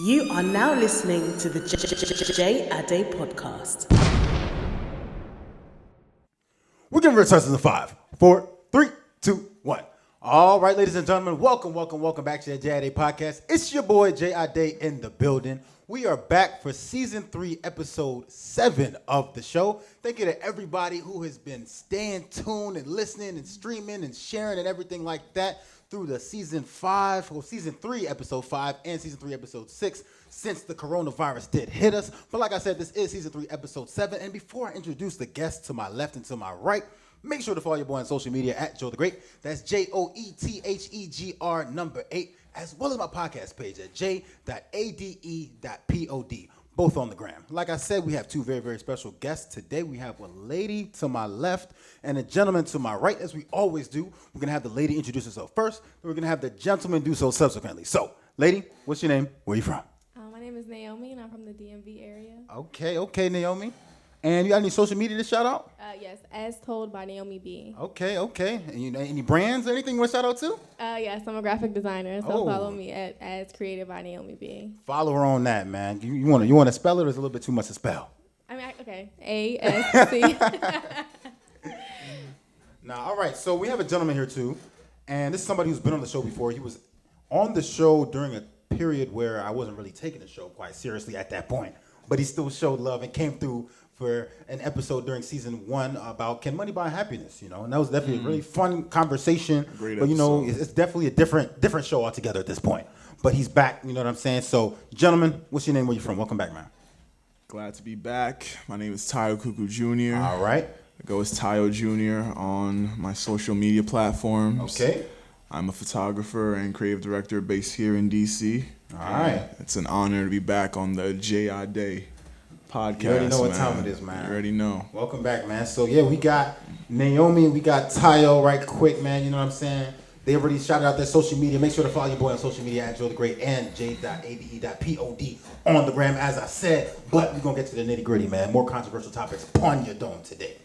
You are now listening to the J Ade podcast. We're giving returns in the 5, 4, 3, 2, 1. All right, ladies and gentlemen, welcome back to the J Ade podcast. It's your boy J Ade in the building. We are back for season 3, episode 7 of the show. Thank you to everybody who has been staying tuned and listening and streaming and sharing and everything like that through the season 3, episode 5, and season 3, episode 6, since the coronavirus did hit us. But like I said, this is season 3, episode 7. And before I introduce the guests to my left and to my right, make sure to follow your boy on social media at Joe the Great. That's JOETHEGR 8, as well as my podcast page at j.ade.pod. Both on the gram. Like I said, we have two very, very special guests today. We have a lady to my left and a gentleman to my right, as we always do. We're going to have the lady introduce herself first, then we're going to have the gentleman do so subsequently. So, lady, what's your name? Where are you from? My name is Naomi, and I'm from the DMV area. Okay, Naomi. And you got any social media to shout out? Yes, as told by Naomi B. Okay. And you know any brands or anything you want to shout out to? Yes, I'm a graphic designer, so follow me at as created by Naomi B. Follow her on that, man. You want to spell it, or is it a little bit too much to spell? Okay, ASC. All right. So we have a gentleman here too, and this is somebody who's been on the show before. He was on the show during a period where I wasn't really taking the show quite seriously at that point, but he still showed love and came through for an episode during season 1 about can money buy happiness, and that was definitely a really fun conversation. Great but episode. It's definitely a different show altogether at this point. But he's back, you know what I'm saying? So, gentlemen, what's your name? Where you from? Welcome back, man. Glad to be back. My name is Tayo Kuku Jr. All right. I go as Tayo Jr. on my social media platforms. Okay. I'm a photographer and creative director based here in DC. All right. It's an honor to be back on the J.I.D. podcast. You already know what man. time it is, man. You already know. Welcome back, man. So, yeah, we got Naomi, we got Tayo right quick, man. You know what I'm saying? They already shouted out their social media. Make sure to follow your boy on social media at Joe the Great and j.ade.pod on the gram, as I said. But we're going to get to the nitty gritty, man. More controversial topics upon your dome today.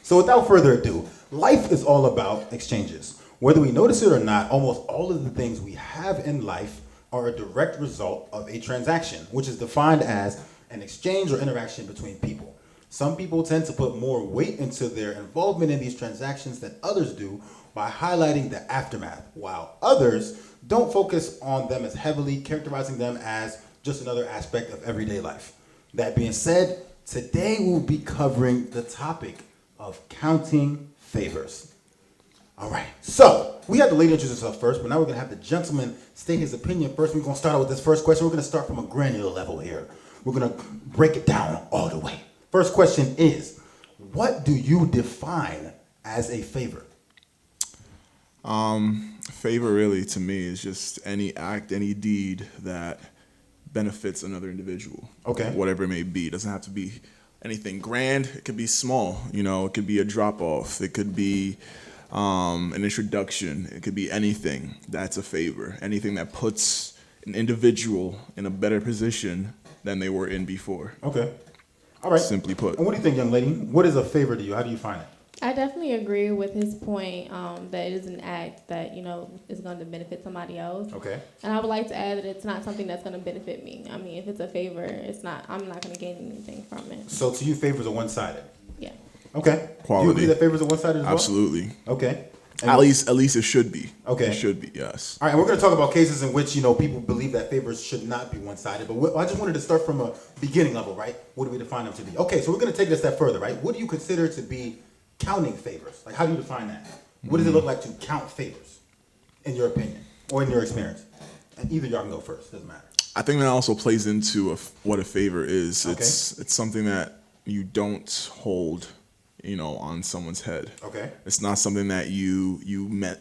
So without further ado, life is all about exchanges. Whether we notice it or not, almost all of the things we have in life are a direct result of a transaction, which is defined as an exchange or interaction between people. Some people tend to put more weight into their involvement in these transactions than others do by highlighting the aftermath, while others don't focus on them as heavily, characterizing them as just another aspect of everyday life. That being said, today we'll be covering the topic of counting favors. All right, so we had the lady introduce herself first, but now we're going to have the gentleman state his opinion first. We're going to start out with this first question. We're going to start from a granular level here. We're going to break it down all the way. First question is, what do you define as a favor? Favor really to me is just any act, any deed that benefits another individual. Okay. Whatever it may be. It doesn't have to be anything grand. It could be small. It could be a drop off. It could be an introduction. It could be anything. That's a favor. Anything that puts an individual in a better position than they were in before. Okay. All right. Simply put. And what do you think, young lady? What is a favor to you? How do you find it? I definitely agree with his point that it is an act that, is going to benefit somebody else. Okay. And I would like to add that it's not something that's going to benefit me. I mean, if it's a favor, I'm not going to gain anything from it. So to you, favors are one-sided? Yeah. Okay. Quality. You agree that favors are one-sided as well? Absolutely. Okay. At least it should be. Okay. It should be, yes. All right, and we're going to talk about cases in which, people believe that favors should not be one-sided. But I just wanted to start from a beginning level, right? What do we define them to be? Okay, so we're going to take it a step further, right? What do you consider to be counting favors? Like, how do you define that? What does it look like to count favors, in your opinion, or in your experience? And either y'all can go first. Doesn't matter. I think that also plays into what a favor is. Okay. It's something that you don't hold, on someone's head. Okay. It's not something that you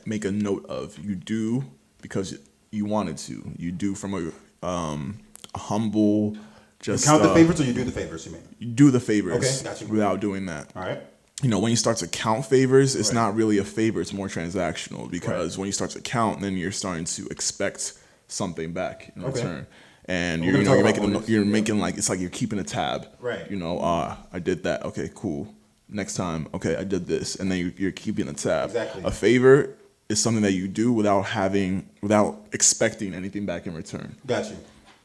make a note of. You do because you wanted to. You do from a humble, just You count the favors, or you do the favors, you mean? you do the favors Okay, got you. without doing that. All right. When you start to count favors, it's Right. not really a favor. It's more transactional because Right. when you start to count, then you're starting to expect something back in Okay. return. And We're gonna talk about you're bonus. making like it's like you're keeping a tab. Right. I did that. Okay, cool. Next time, okay, I did this, and then you're keeping a tab. Exactly. A favor is something that you do without expecting anything back in return. Got you.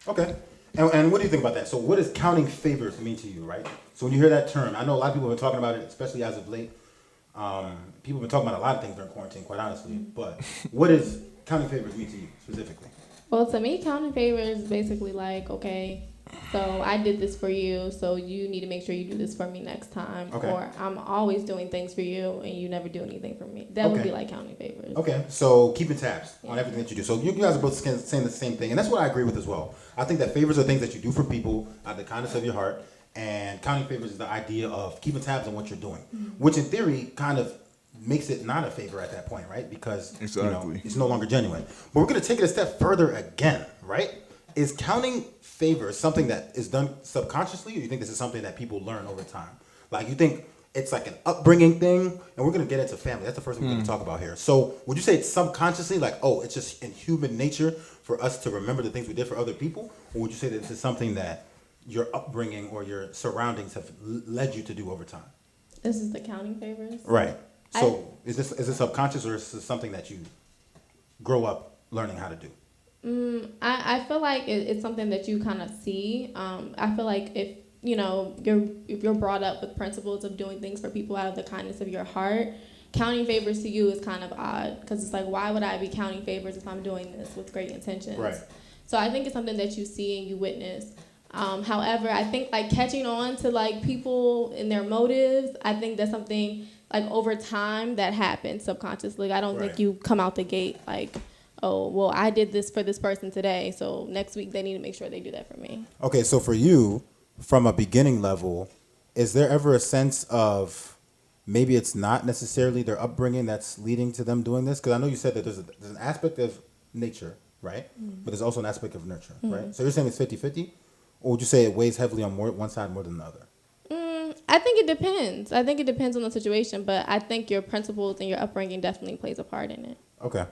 Okay. And what do you think about that? So what does counting favors mean to you, right? So when you hear that term, I know a lot of people have been talking about it, especially as of late. People have been talking about a lot of things during quarantine, quite honestly. But what does counting favors mean to you specifically? Well, to me, counting favors is basically like, okay, so I did this for you, so you need to make sure you do this for me next time. Okay. Or I'm always doing things for you, and you never do anything for me. That would Okay. be like counting favors. Okay, so keeping tabs on Yeah. everything that you do. So you guys are both saying the same thing, and that's what I agree with as well. I think that favors are things that you do for people out of the kindness of your heart, and counting favors is the idea of keeping tabs on what you're doing, which in theory kind of makes it not a favor at that point, right? Because Exactly. it's no longer genuine. But we're going to take it a step further again, right? Is counting favors something that is done subconsciously, or you think this is something that people learn over time? Like, you think it's like an upbringing thing, and we're going to get into family. That's the first thing we're going to talk about here. So would you say it's subconsciously, like, oh, it's just in human nature for us to remember the things we did for other people? Or would you say that this is something that your upbringing or your surroundings have led you to do over time? This is the counting favors? Right. So is this subconscious, or is this something that you grow up learning how to do? I feel like it's something that you kind of see. I feel like if you're brought up with principles of doing things for people out of the kindness of your heart, counting favors to you is kind of odd, because it's like, why would I be counting favors if I'm doing this with great intentions? Right. So I think it's something that you see and you witness. However, I think like catching on to like people and their motives, I think that's something like over time that happens subconsciously. I don't Right. think you come out the gate like, oh, well, I did this for this person today, so next week they need to make sure they do that for me. Okay, so for you, from a beginning level, is there ever a sense of maybe it's not necessarily their upbringing that's leading to them doing this? Because I know you said that there's an aspect of nature, right? But there's also an aspect of nurture, right? So you're saying it's 50-50? Or would you say it weighs heavily on one side more than the other? I think it depends. I think it depends on the situation, but I think your principles and your upbringing definitely plays a part in it. Okay.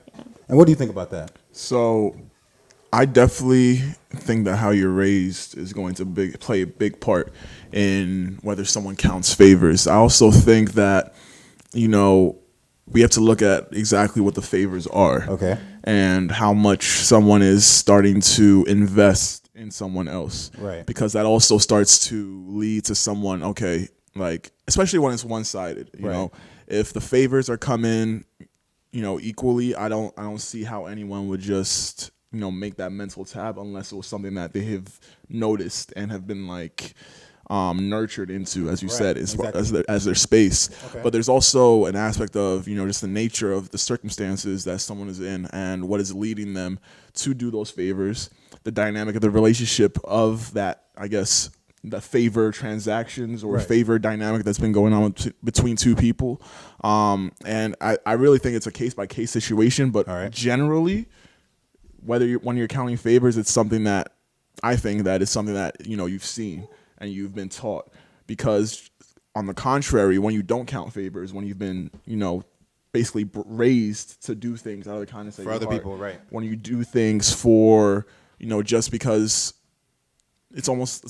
And what do you think about that? So I definitely think that how you're raised is going to play a big part in whether someone counts favors. I also think that, we have to look at exactly what the favors are. Okay. And how much someone is starting to invest in someone else. Right. Because that also starts to lead to someone, okay, like, especially when it's one-sided, you Right. know, if the favors are coming, equally, I don't see how anyone would just, make that mental tab unless it was something that they have noticed and have been like nurtured into, as you Right, said, exactly. as their space. Okay. But there's also an aspect of, just the nature of the circumstances that someone is in and what is leading them to do those favors, the dynamic of the relationship of that, I guess, the favor transactions or Right. favor dynamic that's been going on between two people. And I really think it's a case-by-case situation, but All right. generally, when you're counting favors, it's something that I think that is something that, you've seen and you've been taught. Because on the contrary, when you don't count favors, when you've been, basically raised to do things out of the kindness of For your other heart, people, right. when you do things for, just because it's almost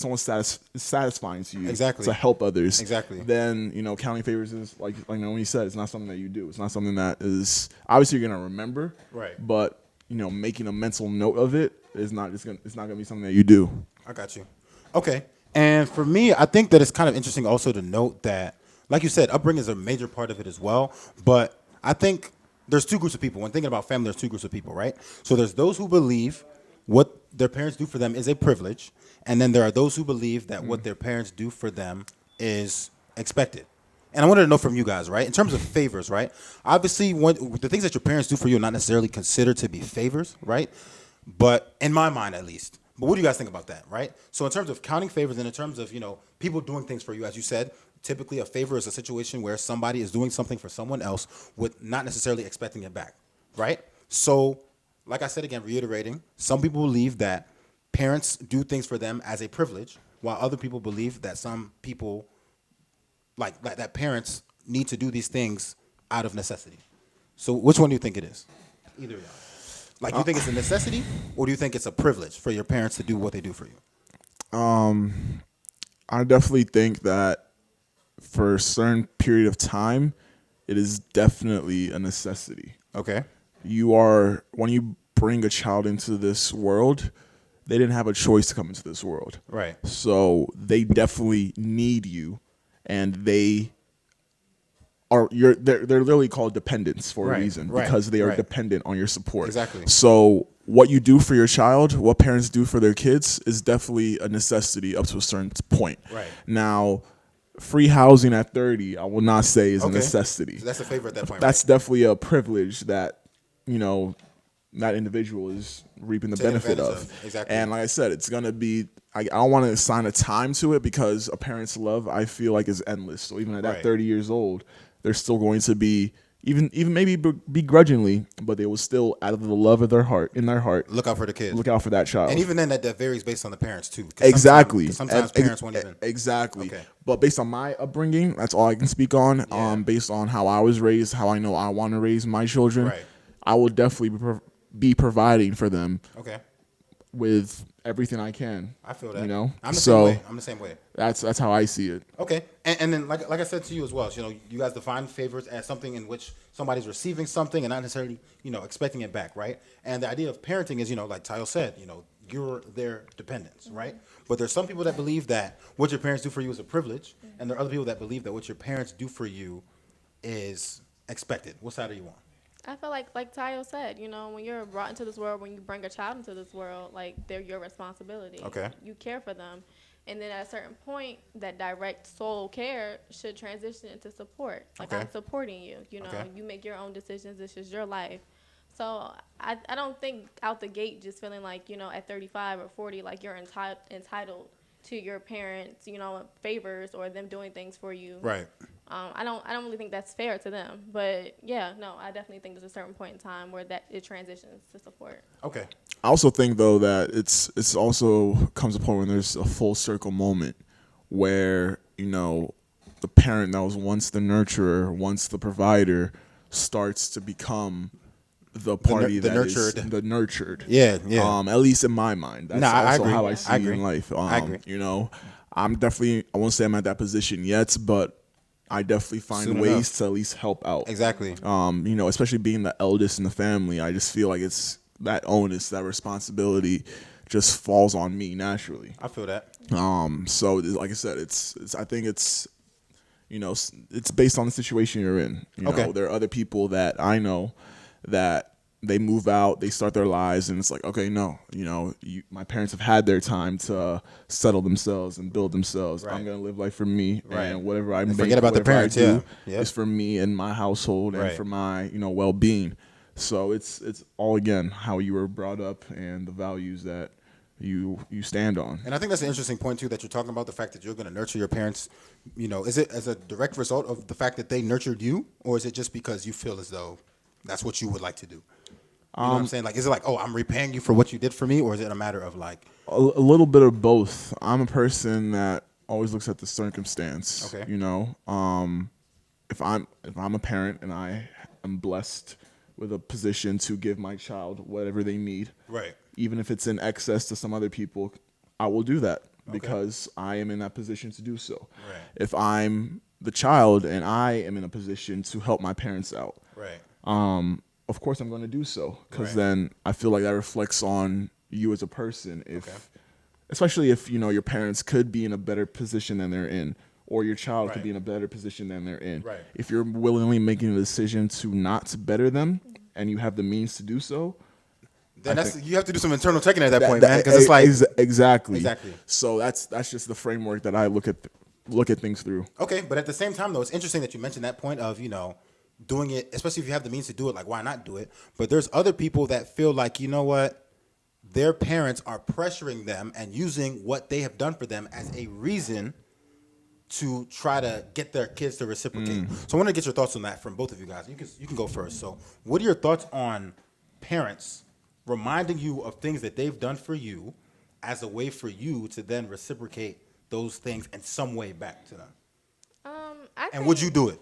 satisfying to you Exactly. to help others. Exactly. Then, counting favors is like Naomi said, it's not something that you do. It's not something that is obviously you're gonna remember. Right. But, making a mental note of it is not it's not gonna be something that you do. I got you. Okay. And for me, I think that it's kind of interesting also to note that, like you said, upbringing is a major part of it as well. But I think there's two groups of people. When thinking about family, there's two groups of people, right? So there's those who believe what their parents do for them is a privilege. And then there are those who believe that what their parents do for them is expected. And I wanted to know from you guys, right? In terms of favors, right? Obviously, the things that your parents do for you are not necessarily considered to be favors, right? But in my mind, at least. But what do you guys think about that, right? So in terms of counting favors and in terms of, people doing things for you, as you said, typically a favor is a situation where somebody is doing something for someone else with not necessarily expecting it back, right? So, like I said again, reiterating, some people believe that parents do things for them as a privilege, while other people believe that some people, like that parents need to do these things out of necessity. So which one do you think it is? Either of y'all. Like, do you think it's a necessity, or do you think it's a privilege for your parents to do what they do for you? I definitely think that for a certain period of time, it is definitely a necessity. Okay. When you bring a child into this world, they didn't have a choice to come into this world. Right. So they definitely need you, and they're literally called dependents for a reason, because they are dependent on your support. Exactly. So what you do for your child, what parents do for their kids, is definitely a necessity up to a certain point. Right. Now, free housing at 30, I will not say is a necessity. So that's a favor at that point. That's definitely a privilege that, that individual is reaping the benefit of. Exactly. And like I said, it's going to be, I don't want to assign a time to it, because a parent's love, I feel like, is endless. So even at that 30 years old, they're still going to be, even maybe begrudgingly, but they will still, out of the love of their heart, look out for the kids. Look out for that child. And even then, that varies based on the parents too. Exactly. Sometimes parents won't even. Exactly. Okay. But based on my upbringing, that's all I can speak on. Yeah. Based on how I was raised, how I know I want to raise my children, I will definitely be providing for them. Okay. With everything I can. I feel that. I'm the same way. That's how I see it. Okay. And then like I said to you as well, you guys define favors as something in which somebody's receiving something and not necessarily, expecting it back, right? And the idea of parenting is, like Tayo said, you're their dependents, right? But there's some people that believe that what your parents do for you is a privilege, and there are other people that believe that what your parents do for you is expected. What side are you on? I feel like Tayo said, when you're brought into this world, when you bring a child into this world, like, they're your responsibility. Okay. You care for them. And then at a certain point, that direct soul care should transition into support. Like, I'm supporting you. You make your own decisions. This is your life. So I don't think out the gate just feeling like, at 35 or 40, like, you're entitled to your parents, favors or them doing things for you. Right. I don't really think that's fair to them, but yeah, no, I definitely think there's a certain point in time where that it transitions to support. Okay. I also think, though, that it's also comes a point when there's a full circle moment where the parent that was once the nurturer, once the provider, starts to become the party that is the nurtured. Yeah. At least in my mind, that's also how I see it in life. I agree. I'm definitely, I won't say I'm at that position yet, but I definitely find ways to at least help out. Exactly. Especially being the eldest in the family, I just feel like it's that onus, that responsibility just falls on me naturally. I feel that. So like I said, I think it's based on the situation you're in. There are other people that I know that they move out, they start their lives, and it's like, okay, no, my parents have had their time to settle themselves and build themselves. I'm gonna live life for me, and whatever I make, forget about the parents. is for me and my household and for my well-being. So it's all, again, how you were brought up and the values that you stand on. And I think that's an interesting point too, that you're talking about the fact that you're going to nurture your parents. Is it as a direct result of the fact that they nurtured you, or is it just because you feel as though that's what you would like to do? You know what I'm saying? Like, is it like, oh, I'm repaying you for what you did for me, or is it a matter of like a little bit of both? I'm a person that always looks at the circumstance. Okay. If I'm a parent and I am blessed with a position to give my child whatever they need, right, even if it's in excess to some other people, I will do that because I am in that position to do so. Right. If I'm the child and I am in a position to help my parents out, right, of course I'm going to do so, because then I feel like that reflects on you as a person. Especially if your parents could be in a better position than they're in, or your child could be in a better position than they're in. Right. If you're willingly making a decision to not better them, and you have the means to do so, then you have to do some internal checking at that point, man. Because it's like exactly. So that's just the framework that I look at things through. Okay, but at the same time, though, it's interesting that you mentioned that point of doing it, especially if you have the means to do it. Like, why not do it? But there's other people that feel like, their parents are pressuring them and using what they have done for them as a reason to try to get their kids to reciprocate. So I want to get your thoughts on that from both of you guys. You can go first. So what are your thoughts on parents reminding you of things that they've done for you as a way for you to then reciprocate those things in some way back to them? And would you do it?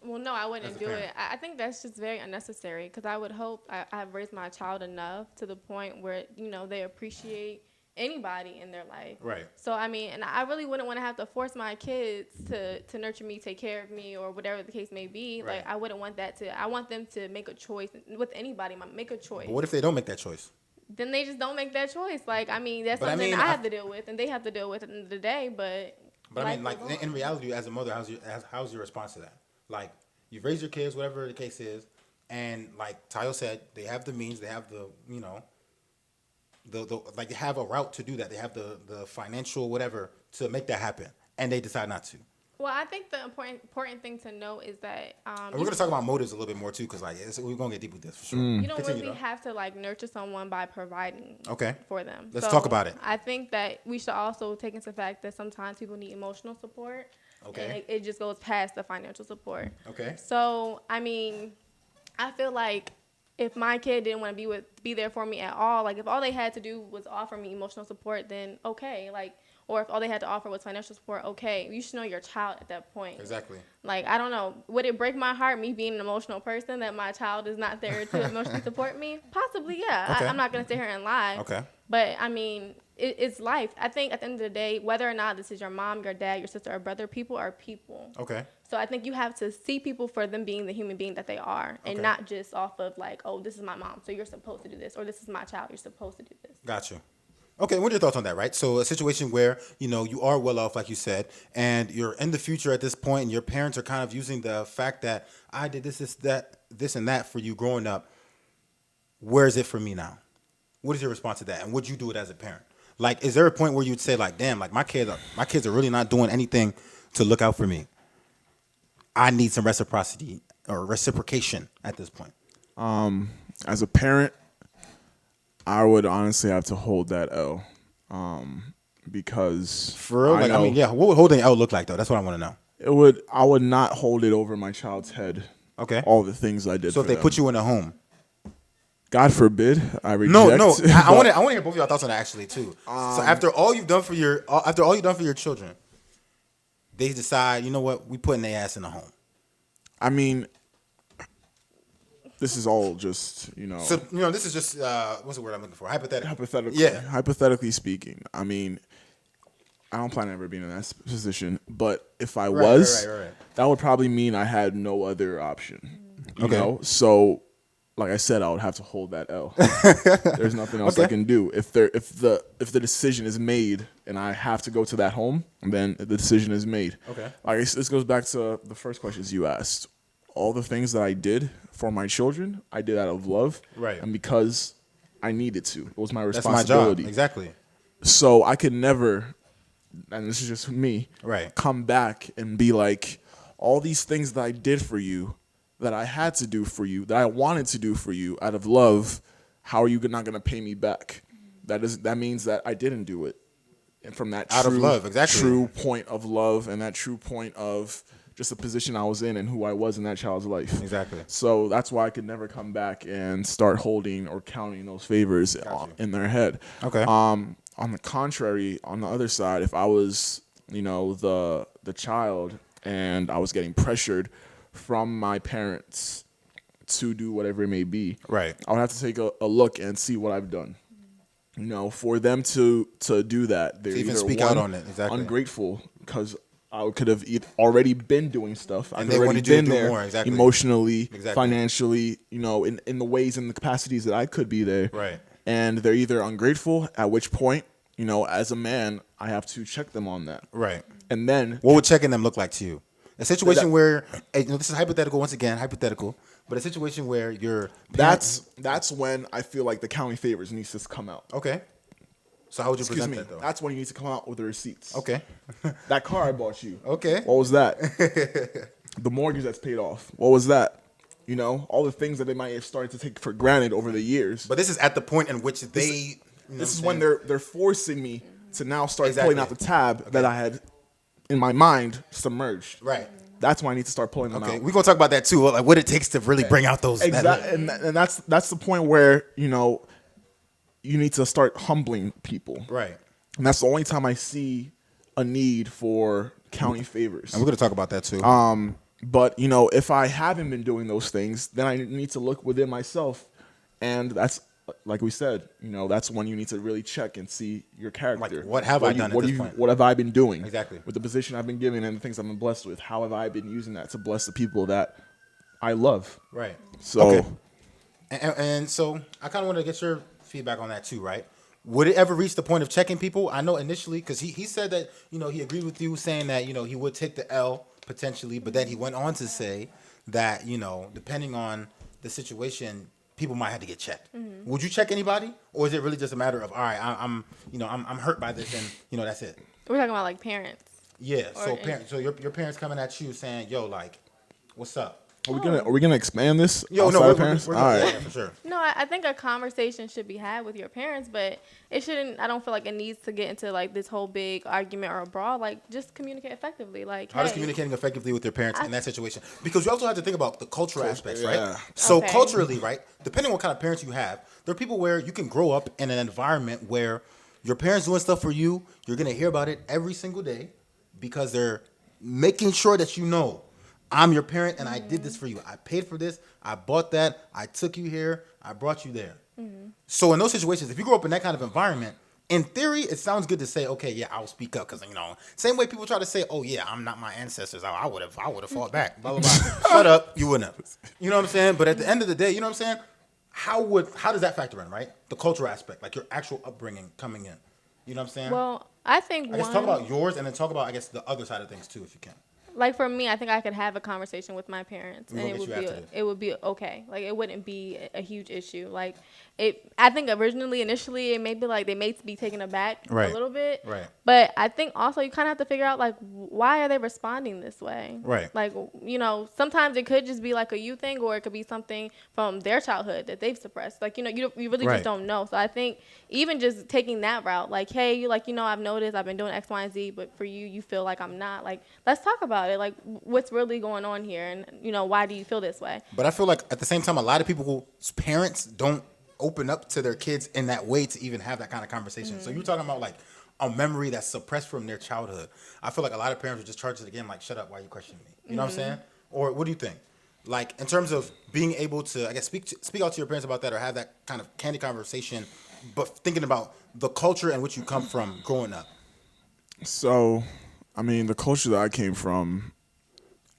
Well, no, I wouldn't do it. I think that's just very unnecessary, because I would hope I've raised my child enough to the point where, they appreciate anybody in their life. Right. So, and I really wouldn't want to have to force my kids to nurture me, take care of me, or whatever the case may be. Right. Like, I wouldn't want that I want them to make a choice with anybody, make a choice. But what if they don't make that choice? then they just don't make that choice. Like, I mean, that's something I have to deal with, and they have to deal with at the end of the day. But I mean, like in reality, as a mother, how's your response to that? Like, you've raised your kids, whatever the case is, and like Tayo said, they have the means, they have the like they have a route to do that. They have the financial whatever to make that happen, and they decide not to. Well, I think the important thing to know is that and we're gonna talk about motives a little bit more too, because like we're gonna get deep with this for sure. You don't really have to like nurture someone by providing for them. Let's talk about it. I think that we should also take into the fact that sometimes people need emotional support. And it just goes past the financial support. Okay. So I mean, I feel like if my kid didn't want to be there for me at all, like if all they had to do was offer me emotional support, then okay, like. Or if all they had to offer was financial support, okay, you should know your child at that point. Exactly. Like, I don't know. Would it break my heart, me being an emotional person, that my child is not there to emotionally support me? Possibly, yeah. Okay. I'm not going to sit here and lie. Okay. But, I mean, it's life. I think at the end of the day, whether or not this is your mom, your dad, your sister, or brother, people are people. Okay. So I think you have to see people for them being the human being that they are, and not just off of like, oh, this is my mom, so you're supposed to do this, or this is my child, you're supposed to do this. Got you. Okay, what are your thoughts on that, right? So a situation where, you are well off, like you said, and you're in the future at this point, and your parents are kind of using the fact that I did this and that for you growing up. Where is it for me now? What is your response to that? And would you do it as a parent? Like, is there a point where you'd say, like, damn, like my kids are really not doing anything to look out for me. I need some reciprocity or reciprocation at this point. As a parent, I would honestly have to hold that L, because For real, what would holding L look like though? That's what I want to know. I would not hold it over my child's head. Okay. All the things I did. So if they put you in a home, God forbid, I reject. No. I want to hear both of y'all thoughts on that actually too. So after all you've done for your children, they decide, you know what, we putting their ass in a home. I mean, this is all just, So, this is just, what's the word I'm looking for? Hypothetically. Yeah. Hypothetically speaking. I mean, I don't plan on ever being in that position. But if I was, that would probably mean I had no other option. You know? So, like I said, I would have to hold that L. There's nothing else I can do. If the decision is made and I have to go to that home, then the decision is made. Okay. Like this goes back to the first questions you asked. All the things that I did for my children, I did out of love, right? And because I needed to, it was my responsibility. That's my job, exactly. So I could never, and this is just me, right? Come back and be like, all these things that I did for you, that I had to do for you, that I wanted to do for you out of love, how are you not going to pay me back? That means that I didn't do it, and from that out of love, exactly, true point of love, and that true point of just the position I was in and who I was in that child's life. Exactly. So that's why I could never come back and start holding or counting those favors in their head. Okay. On the contrary, on the other side, if I was, the child and I was getting pressured from my parents to do whatever it may be, right, I would have to take a look and see what I've done. For them to do that, they're even either speak out on it, exactly, ungrateful because I could have already been doing stuff. And they wanted you to do more, exactly, emotionally, financially, in the ways and the capacities that I could be there. Right. And they're either ungrateful, at which point, as a man, I have to check them on that. Right. And then, what would checking them look like to you? A situation where, this is hypothetical, once again, hypothetical, but a situation where you're... That's when I feel like the county favors needs to come out. Okay. So how would you present that, though? That's when you need to come out with the receipts. Okay. That car I bought you. Okay. What was that? The mortgage that's paid off. What was that? All the things that they might have started to take for granted over the years. But this is at the point in which they... This is when they're forcing me to now start pulling out the tab that I had, in my mind, submerged. Right. That's when I need to start pulling them out. We're going to talk about that, too. Like, what it takes to really bring out those... Exactly. And that's the point where, you need to start humbling people. Right. And that's the only time I see a need for county favors. And we're going to talk about that too. But, if I haven't been doing those things, then I need to look within myself. And that's, like we said, that's when you need to really check and see your character. Like, what have I done at this point? What have I been doing? Exactly. With the position I've been given and the things I've been blessed with, how have I been using that to bless the people that I love? Right. So... Okay. And so I kind of want to get your feedback on that too, right? Would it ever reach the point of checking people? I know initially, because he said that, he agreed with you saying that, he would take the L potentially, but then he went on to say that, depending on the situation, people might have to get checked. Would you check anybody? Or is it really just a matter of, all right, I'm hurt by this and, that's it? We're talking about like parents. Yeah, so parents, so your parents coming at you saying, yo, like, what's up? Are we gonna expand this? Yo, no, outside we're, of parents? we're All right. yeah, for sure. No, I think a conversation should be had with your parents, but it shouldn't. I don't feel like it needs to get into like this whole big argument or a brawl. Like, just communicate effectively. Like, How does hey, communicating effectively with your parents in that situation? Because you also have to think about the cultural aspects, right? Yeah. So Okay. culturally, right, depending on what kind of parents you have, there are people where you can grow up in an environment where your parents doing stuff for you, you're going to hear about it every single day because they're making sure that I'm your parent and I did this for you. I paid for this. I bought that. I took you here. I brought you there. So in those situations, if you grow up in that kind of environment, in theory, it sounds good to say, okay, yeah, I'll speak up because same way people try to say, oh yeah, I'm not my ancestors. I would have fought back. Blah blah blah. Shut up, you wouldn't have. You know what I'm saying? But at the end of the day, you know what I'm saying? How does that factor in, right? The cultural aspect, like your actual upbringing coming in. You know what I'm saying? well, I think I guess talk about yours and then talk about, I guess, the other side of things too, if you can. like for me, I think I could have a conversation with my parents, We and gonna it get would you be after this. it would be okay. Like it wouldn't be a huge issue. Like I think initially, it may be like they may be taken aback Right. a little bit. Right. But I think also you kind of have to figure out like why are they responding this way? Right. Like sometimes it could just be like a you thing, or it could be something from their childhood that they've suppressed. Like you really Right. just don't know. So I think even just taking that route, like hey, I've noticed I've been doing X, Y, and Z, but for you feel like I'm not. Like let's talk about it. Like what's really going on here, and why do you feel this way? But I feel like at the same time, a lot of people's parents don't open up to their kids in that way to even have that kind of conversation. So you're talking about like a memory that's suppressed from their childhood. I feel like a lot of parents would just charge it again, like, shut up, why are you questioning me? You know what I'm saying? Or what do you think? Like in terms of being able to, I guess, speak out to your parents about that or have that kind of candid conversation, but thinking about the culture in which you come from growing up. So, I mean, the culture that I came from,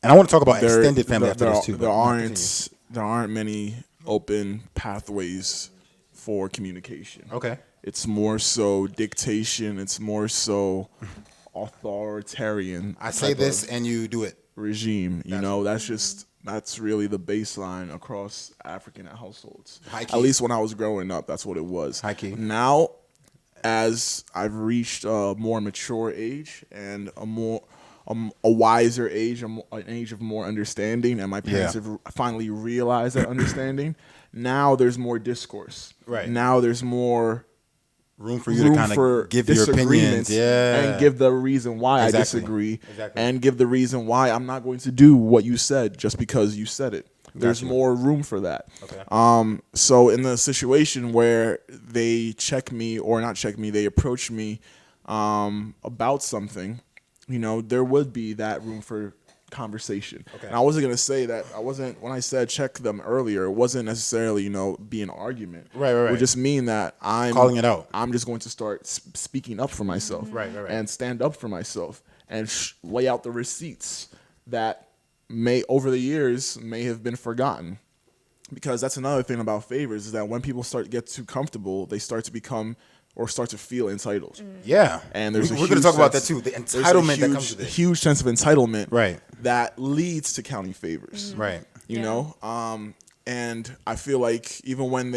And I want to talk about there- extended family after there, this too. there but aren't there aren't many open pathways for communication. Okay. It's more so dictation. It's more so authoritarian. I say type this of and you do it. regime. That's really the baseline across African households. High key. At least when I was growing up, that's what it was. High key. Now, as I've reached a more mature age and a wiser age, an age of more understanding, and my parents Yeah. have finally realized that understanding. Now there's more discourse. Right. Now there's more Room for you to kind of give your opinions. disagreements Yeah. and give the reason why Exactly. I disagree, Exactly. and give the reason why I'm not going to do what you said just because you said it. There's Gotcha. more room for that. Okay. So in the situation where they check me or not check me, they approach me about something, there would be that room for conversation. Okay. And I wasn't gonna say that. When I said check them earlier, it wasn't necessarily be an argument. Right. It would just mean that I'm Calling it out. I'm just going to start speaking up for myself. Right. And stand up for myself and lay out the receipts that may over the years may have been forgotten. Because that's another thing about favors is that when people start to get too comfortable, they start to become or start to feel entitled. Yeah. And there's we're going to talk about that too. The there's a entitlement that comes with it. huge sense of entitlement Right. that leads to counting favors. Right. You know? And I feel like even when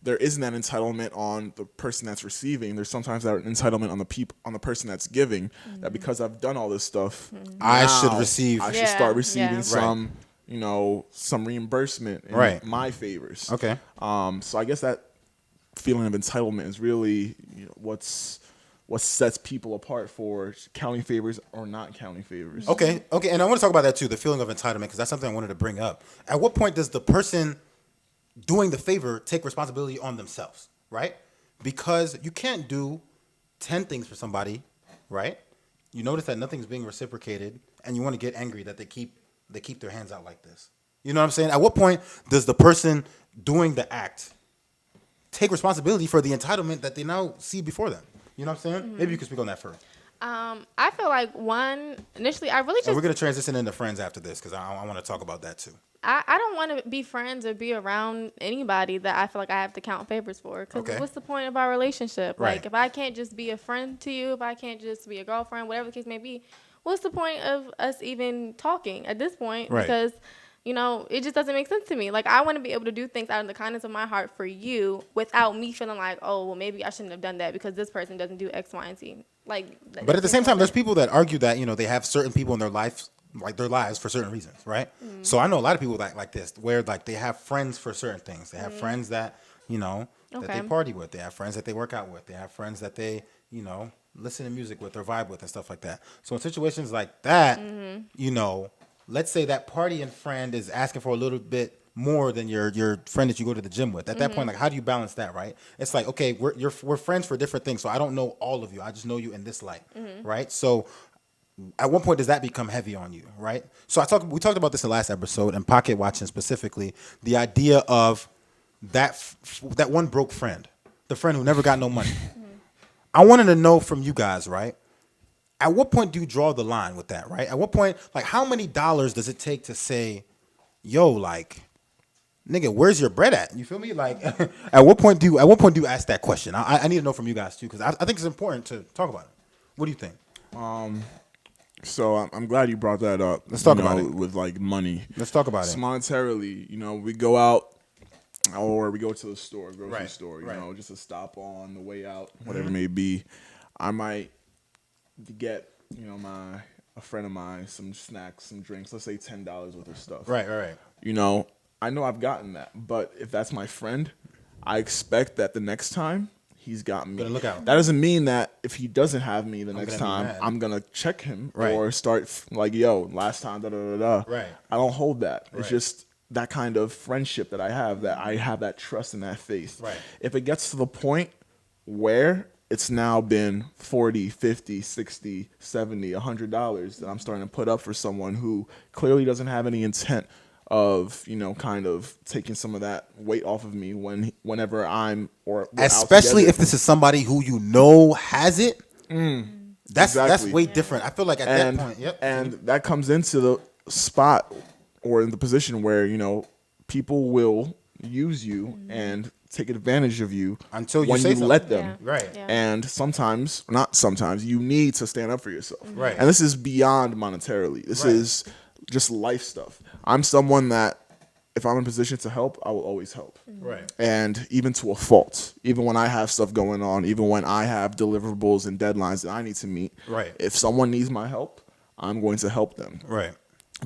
there isn't that entitlement on the person that's receiving, there's sometimes that entitlement on the person that's giving, that because I've done all this stuff, I should now receive. I should Yeah, start receiving yeah. some some reimbursement in Right. my favors. Okay. So I guess that feeling of entitlement is really what sets people apart for counting favors or not counting favors. Okay. And I want to talk about that too, the feeling of entitlement, because that's something I wanted to bring up. At what point does the person doing the favor take responsibility on themselves, right? Because you can't do 10 things for somebody, right? You notice that nothing's being reciprocated, and you want to get angry that they keep their hands out like this. You know what I'm saying? At what point does the person doing the act take responsibility for the entitlement that they now see before them? You know what I'm saying? Maybe you can speak on that first. I feel like initially I really And we're just going to transition into friends after this because I want to talk about that too. I don't want to be friends or be around anybody that I feel like I have to count favors for. Because Okay. what's the point of our relationship? Right. Like, if I can't just be a friend to you, if I can't just be a girlfriend, whatever the case may be, what's the point of us even talking at this point? Right. Because, you know, it just doesn't make sense to me. Like, I want to be able to do things out of the kindness of my heart for you without me feeling like, oh, well, maybe I shouldn't have done that because this person doesn't do X, Y, and Z. Like, But at the same time, there's people that argue that, you know, they have certain people in their life, like their lives for certain reasons, right? So I know a lot of people that like this, where like they have friends for certain things. They have friends that, you know, that they Okay. party with. They have friends that they work out with. They have friends that they, you know, listen to music with or vibe with and stuff like that. So in situations like that, you know, let's say that partying friend is asking for a little bit more than your friend that you go to the gym with. At that point, like, how do you balance that, right? It's like, okay, we're friends for different things, so I don't know all of you. I just know you in this light, right? So at one point does that become heavy on you, right? So we talked about this in the last episode, and pocket watching specifically, the idea of that one broke friend, the friend who never got no money. I wanted to know from you guys, right? At what point do you draw the line with that, right? At what point, like, how many dollars does it take to say, yo, like, nigga, where's your bread at? You feel me? Like, at what point do you ask that question? I need to know from you guys too, because I think it's important to talk about it. What do you think? So I'm glad you brought that up. Let's talk you know, about it. with like money. Let's talk about it. Monetarily, you know, we go out or we go to the store, grocery Right, store, you right. know, just to stop on the way out, whatever it may be. I might get, you know, a friend of mine some snacks, some drinks, let's say $10 worth of stuff. Right. You know, I know I've gotten that, but if that's my friend, I expect that the next time he's got me. Better look out. That doesn't mean that if he doesn't have me the next gonna be time, mad. I'm gonna check him Right. or start like, yo, last time, da da da da. Right. I don't hold that. It's Right. just that kind of friendship that I have that trust and that faith. Right. If it gets to the point where it's now been 40, 50, 60, 70, $100 that I'm starting to put up for someone who clearly doesn't have any intent of, you know, kind of taking some of that weight off of me whenever I'm we're out Especially together. if this is somebody who you know has it. That's Exactly. way different. I feel like at that point, And that comes into the spot or in the position where, you know, people will use you and take advantage of you Until you when say you something. let them. Yeah. Right. Yeah. And sometimes, not sometimes, you need to stand up for yourself. Right. And this is beyond monetarily. This Right. is just life stuff. I'm someone that if I'm in a position to help, I will always help. Right. And even to a fault, even when I have stuff going on, even when I have deliverables and deadlines that I need to meet, Right. if someone needs my help, I'm going to help them. Right.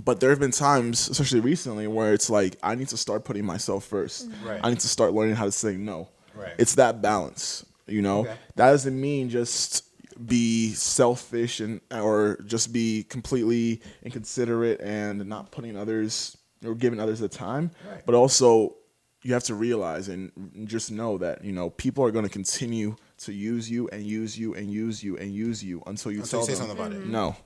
But there have been times, especially recently, where it's like I need to start putting myself first. Right. I need to start learning how to say no. Right. It's that balance, you know. Okay. That doesn't mean just be selfish or just be completely inconsiderate and not putting others or giving others the time. Right. But also, you have to realize and just know that, you know, people are going to continue to use you and use you and use you and use you until you Until tell you say them something about it. no.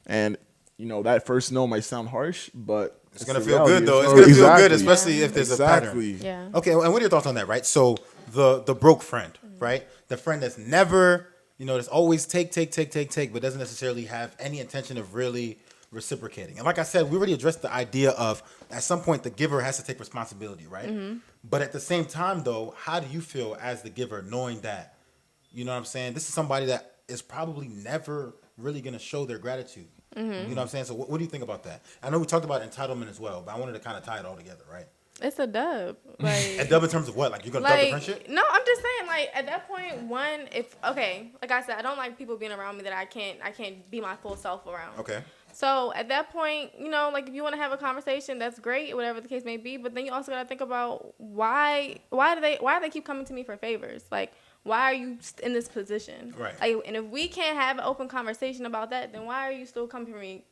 And you know, that first no might sound harsh, but It's gonna the feel reality. good though. It's Oh, gonna feel exactly. good, especially if there's a pattern. Exactly. Yeah. Okay, and what are your thoughts on that, right? So the broke friend, right? The friend that's never, you know, that's always take, but doesn't necessarily have any intention of really reciprocating. And like I said, we already addressed the idea of at some point the giver has to take responsibility, right? But at the same time, though, how do you feel as the giver knowing that, you know what I'm saying, this is somebody that is probably never really going to show their gratitude? You know what I'm saying? So what do you think about that? I know we talked about entitlement as well, but I wanted to kind of tie it all together, right? It's a dub. Like, A dub in terms of what? Like you're going to dub the friendship? no, I'm just saying, like, at that point, like I said, I don't like people being around me that I can't be my full self around. Okay. So at that point, you know, like if you want to have a conversation, that's great, whatever the case may be. But then you also got to think about why do they keep coming to me for favors? Like, why are you in this position? Right. Like, and if we can't have an open conversation about that, then why are you still coming for me?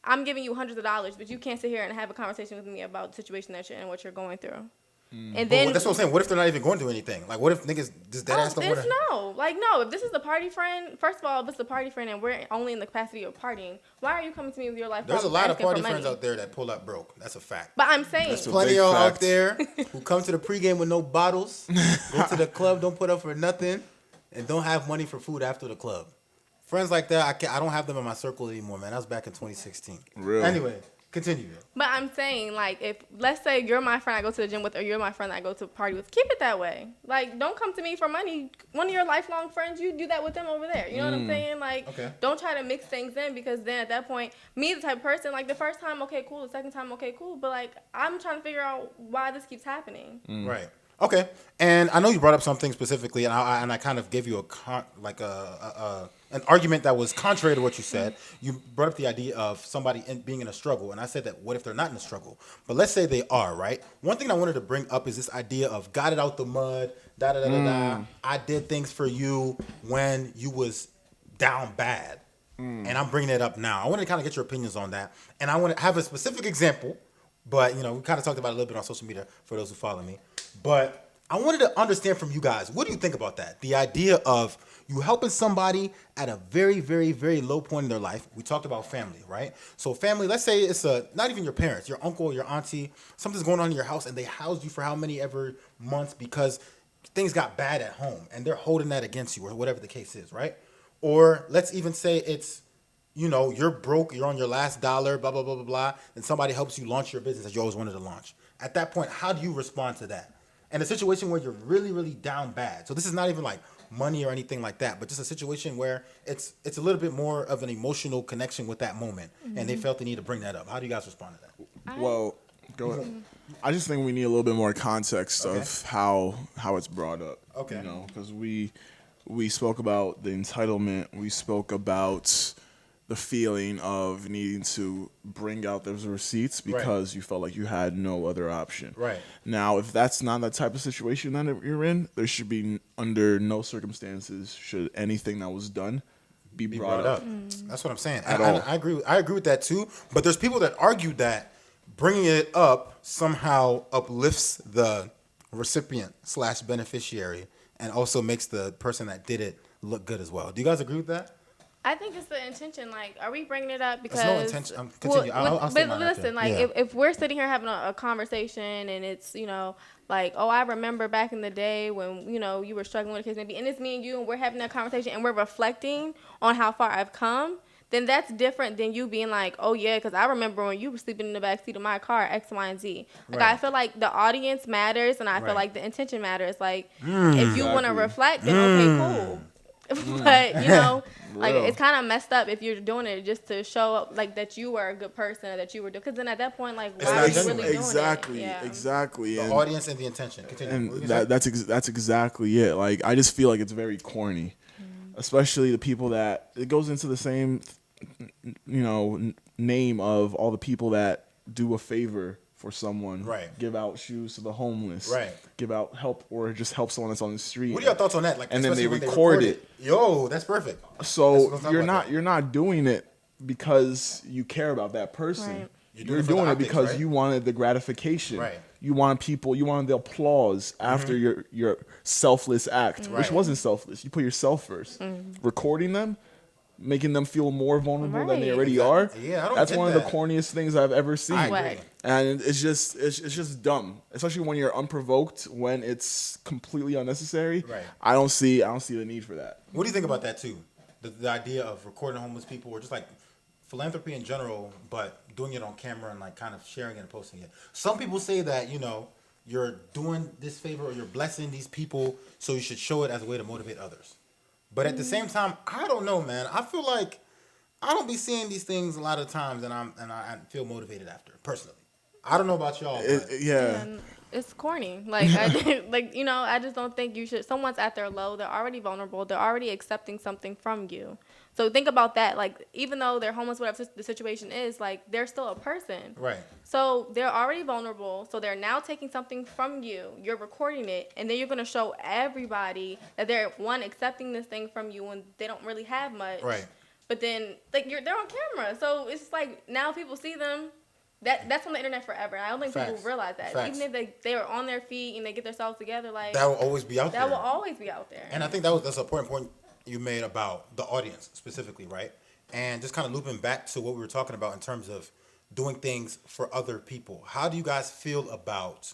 I'm giving you hundreds of dollars, but you can't sit here and have a conversation with me about the situation that you're in, what you're going through. And then That's what I'm saying. What if they're not even going through anything? Like, what if niggas just dead ass don't want to? no. If this is the party friend, first of all, if it's the party friend and we're only in the capacity of partying, why are you coming to me with your life? There's a problems lot of asking for party money? friends out there that pull up broke. That's a fact. But I'm saying, That's a Plenty big of out fact. there who come to the pregame with no bottles, go to the club, don't put up for nothing, and don't have money for food after the club. Friends like that, I don't have them in my circle anymore, man. That was back in 2016. Really? Anyway, Continue. But I'm saying, like, if let's say you're my friend I go to the gym with, or you're my friend I go to a party with, keep it that way. Like, don't come to me for money. One of your lifelong friends, you do that with them over there. You know what I'm saying? Like, don't try to mix things in, because then at that point, me the type of person, like, the first time, okay, cool. The second time, okay, cool. But like, I'm trying to figure out why this keeps happening. Right. Okay. And I know you brought up something specifically, and I kind of gave you an argument that was contrary to what you said. You brought up the idea of somebody being in a struggle, and I said that what if they're not in a struggle? But let's say they are, right? One thing I wanted to bring up is this idea of got it out the mud, da da da da da. I did things for you when you was down bad, and I'm bringing it up now. I wanted to kind of get your opinions on that, and I want to have a specific example. But we kind of talked about it a little bit on social media for those who follow me. But I wanted to understand from you guys, what do you think about that? The idea of you helping somebody at a very, very, very low point in their life. We talked about family, right? So family, let's say it's not even your parents, your uncle, your auntie, something's going on in your house, and they housed you for how many ever months because things got bad at home, and they're holding that against you, or whatever the case is, right? Or let's even say it's, you're broke, you're on your last dollar, blah, blah, blah, blah, blah, and somebody helps you launch your business that you always wanted to launch. At that point, how do you respond to that? And a situation where you're really, really down bad. So this is not even like money or anything like that, but just a situation where it's a little bit more of an emotional connection with that moment, and they felt the need to bring that up. How do you guys respond to that? Well, go ahead. I just think we need a little bit more context of how it's brought up. Okay. Because we spoke about the entitlement. We spoke about the feeling of needing to bring out those receipts because you felt like you had no other option. Right. Now, if that's not that type of situation that you're in, there should be, under no circumstances, should anything that was done be brought up. That's what I'm saying. At all. I agree with that too. But there's people that argue that bringing it up somehow uplifts the recipient / beneficiary and also makes the person that did it look good as well. Do you guys agree with that? I think it's the intention. Like, are we bringing it up because? There's no intention. Continue. I'll say mine after. Listen, like, if we're sitting here having a conversation and it's, like, oh, I remember back in the day when, you were struggling with a case maybe, and it's me and you, and we're having that conversation and we're reflecting on how far I've come, then that's different than you being like, oh, yeah, because I remember when you were sleeping in the backseat of my car, X, Y, and Z. Like, I feel like the audience matters, and I feel like the intention matters. Like, if you want to reflect, then okay, cool. But, like, it's kind of messed up if you're doing it just to show up, like, that you were a good person or that you were doing. Because then at that point, like, why are you really doing it? Exactly. The audience and the intention. Continue. And that's exactly it. Like, I just feel like it's very corny, especially the people that it goes into the same, name of all the people that do a favor for someone, give out shoes to the homeless, give out help or just help someone that's on the street. What are your thoughts on that? Like, and then they record it. Yo, that's perfect. So you're not doing it because you care about that person. Right. You're doing it because you wanted the gratification. Right. You wanted the applause after your selfless act, which wasn't selfless. You put yourself first. Recording them, making them feel more vulnerable than they already are. Yeah, I don't That's get one of that. the corniest things I've ever seen. I agree. And it's just dumb, especially when you're unprovoked, when it's completely unnecessary. Right. I don't see the need for that. What do you think about that too? The idea of recording homeless people, or just like philanthropy in general, but doing it on camera and like kind of sharing it and posting it. Some people say that you're doing this favor or you're blessing these people, so you should show it as a way to motivate others. But at the same time, I don't know, man. I feel like I don't be seeing these things a lot of times, and I feel motivated after personally. I don't know about y'all. And it's corny. Like, I just don't think you should. Someone's at their low. They're already vulnerable. They're already accepting something from you. So think about that. Like, even though they're homeless, whatever the situation is, like, they're still a person. Right. So they're already vulnerable. So they're now taking something from you. You're recording it, and then you're gonna show everybody that they're accepting this thing from you when they don't really have much. Right. But then, like, they're on camera, so it's like now people see them. That's on the internet forever. And I don't think people realize that. Facts. Even if they are on their feet and they get themselves together, like, that will always be out there. That will always be out there. And I think that's an important point you made about the audience specifically, right? And just kind of looping back to what we were talking about in terms of doing things for other people. How do you guys feel about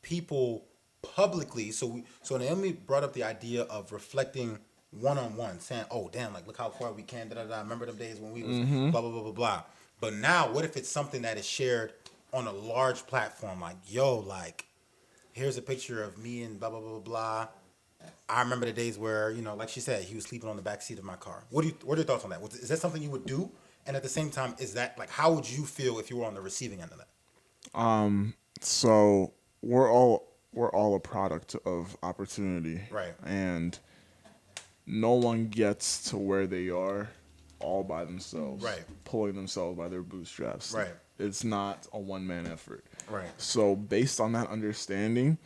people publicly? So Naomi brought up the idea of reflecting one-on-one, saying, "Oh, damn, like, look how far we can. Da da da. Remember them days when we was blah blah blah blah blah." But now, what if it's something that is shared on a large platform? Like, yo, like, here's a picture of me and blah, blah, blah, blah, blah. I remember the days where, like she said, he was sleeping on the back seat of my car. What are your thoughts on that? Is that something you would do? And at the same time, is that, like, how would you feel if you were on the receiving end of that? So we're all a product of opportunity. Right. And no one gets to where they are all by themselves. Right. Pulling themselves by their bootstraps. Right. It's not a one-man effort. Right. So based on that understanding,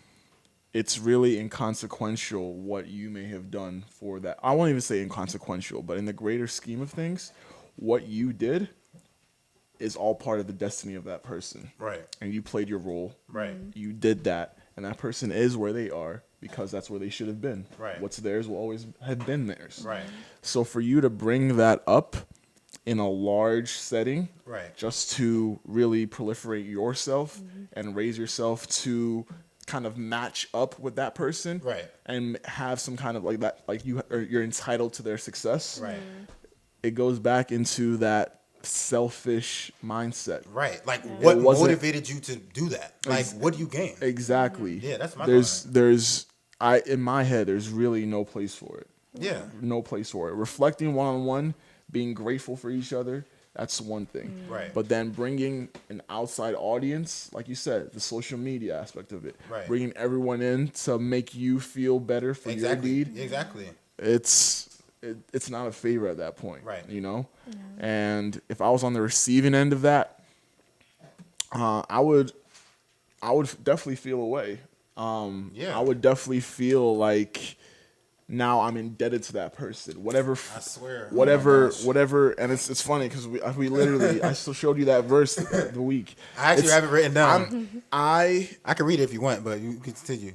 it's really inconsequential what you may have done for that. I won't even say inconsequential, but in the greater scheme of things, what you did is all part of the destiny of that person. Right. And you played your role. Right. You did that. And that person is where they are because that's where they should have been. Right. What's theirs will always have been theirs. Right. So for you to bring that up in a large setting, Right. just to really proliferate yourself and raise yourself to kind of match up with that person, Right. and have some kind of like that, like you're entitled to their success. Right. It goes back into that selfish mindset. Right. Like, what It wasn't- motivated you to do that? Like, what do you gain? Exactly. Yeah, that's my there's in my head there's really no place for it. Yeah. No place for it. Reflecting one-on-one, being grateful for each other, that's one thing. Right. But then bringing an outside audience, like you said, the social media aspect of it, Right. bringing everyone in to make you feel better for Exactly. your deed, Exactly. it's not a favor at that point. Right. And if I was on the receiving end of that, I would definitely feel away. Yeah. I would definitely feel like now I'm indebted to that person. Whatever. I swear. Whatever. Oh my gosh. Whatever. And it's funny because we literally I still showed you that verse the week. I actually have it written down. I can read it if you want, but you can continue.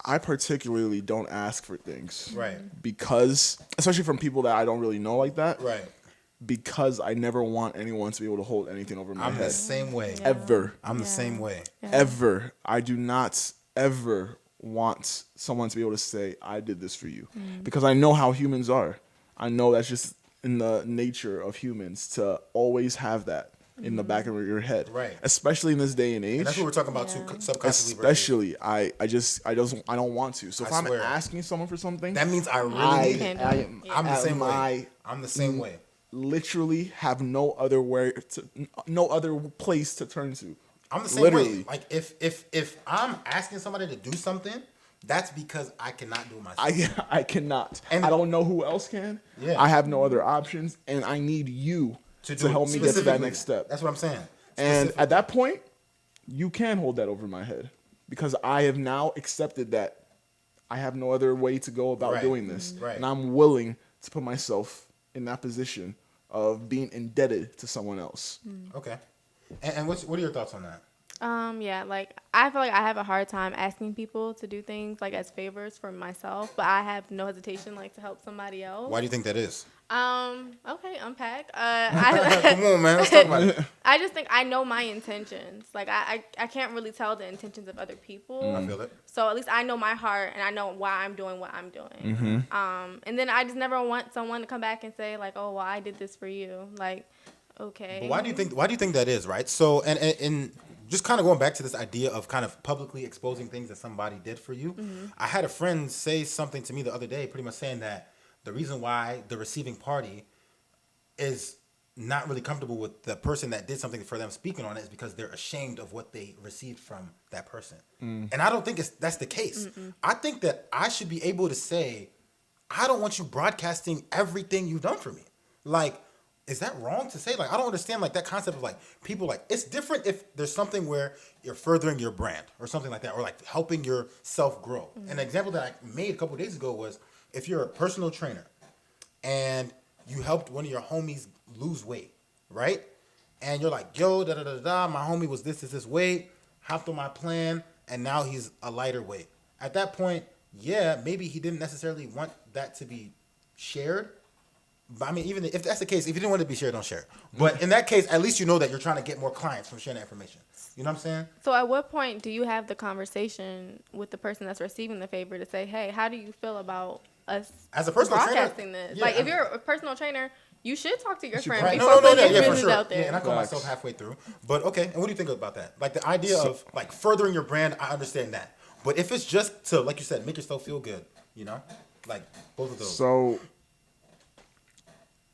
I particularly don't ask for things. Right. Because, especially from people that I don't really know like that. Right. Because I never want anyone to be able to hold anything over my I'm head. the same way. Ever. I'm the same way. Ever. I do not ever want someone to be able to say, I did this for you. Because I know how humans are. I know that's just in the nature of humans to always have that in the back of your head. Right. Especially in this day and age. And that's what we're talking about too, subconsciously. Especially, I don't want to. So if I I'm swear. asking someone for something, That means I really need it. I'm the at same way. my- I'm the same way. literally have no other place to turn to. I'm the same Literally. way. Like if I'm asking somebody to do something, that's because I cannot do it myself. I cannot. And- I don't know who else can. Yeah. I have no other options, and I need you to do it help me get to that specifically. next step. That's what I'm saying. And Specifically. at that point, you can hold that over my head because I have now accepted that I have no other way to go about Right. doing this, Right. and I'm willing to put myself in that position of being indebted to someone else. Okay. And what are your thoughts on that? Yeah, like I feel like I have a hard time asking people to do things like as favors for myself, but I have no hesitation like to help somebody else. Why do you think that is? Okay, unpack. Come on, man. Let's talk about it. I just think I know my intentions. Like I can't really tell the intentions of other people. I feel it. So at least I know my heart and I know why I'm doing what I'm doing. And then I just never want someone to come back and say like, oh, well, I did this for you. Like, okay. But why do you think that is, right? So and just kind of going back to this idea of kind of publicly exposing things that somebody did for you. I had a friend say something to me the other day, pretty much saying that the reason why the receiving party is not really comfortable with the person that did something for them speaking on it is because they're ashamed of what they received from that person. And I don't think that's the case. I think that I should be able to say, I don't want you broadcasting everything you've done for me. Like, is that wrong to say? Like, I don't understand like that concept of like people like it's different if there's something where you're furthering your brand or something like that, or like helping yourself grow. An example that I made a couple of days ago was if you're a personal trainer and you helped one of your homies lose weight, right? And you're like, yo, da da da da, my homie was this weight, hopped on my plan, and now he's a lighter weight. At that point, yeah, maybe he didn't necessarily want that to be shared. But I mean, even if that's the case, if you didn't want it to be shared, don't share it. But in that case, at least you know that you're trying to get more clients from sharing that information. You know what I'm saying? So at what point do you have the conversation with the person that's receiving the favor to say, hey, how do you feel about us As a personal trainer, broadcasting this? yeah, like I if mean- you're a personal trainer, You should talk to your friend Right. before putting your Yeah, for business sure. out there. Yeah, and I call myself halfway through. But okay, and what do you think about that? Like the idea of like furthering your brand, I understand that. But if it's just to, like you said, make yourself feel good, like both of those. So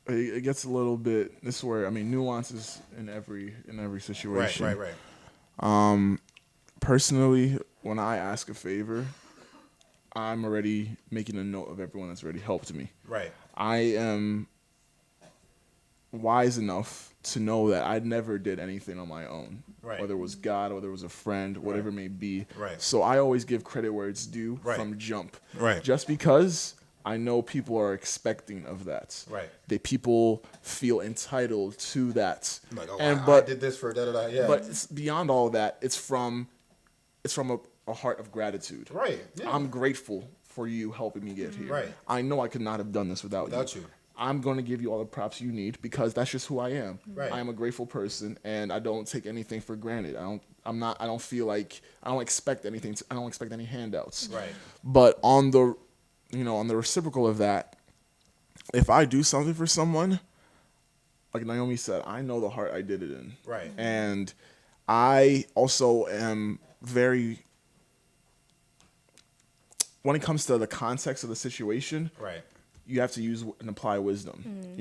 it gets a little bit. This is where nuances in every situation. Right. Personally, when I ask a favor, I'm already making a note of everyone that's already helped me. Right. I am wise enough to know that I never did anything on my own. Right. Whether it was God, whether it was a friend, whatever it may be. Right. So I always give credit where it's due from jump. Right. Just because I know people are expecting of that. Right. People feel entitled to that. Like, But I did this for da-da-da, yeah. But it's beyond all that, it's from a heart of gratitude. Right. Yeah. I'm grateful for you helping me get here. Right. I know I could not have done this without you. I'm going to give you all the props you need because that's just who I am. Right. I am a grateful person, and I don't take anything for granted. I don't feel like I don't expect anything. I don't expect any handouts. Right. But on the reciprocal of that, if I do something for someone, like Naomi said, I know the heart I did it in. Right. And I also am very, when it comes to the context of the situation, Right. you have to use and apply wisdom.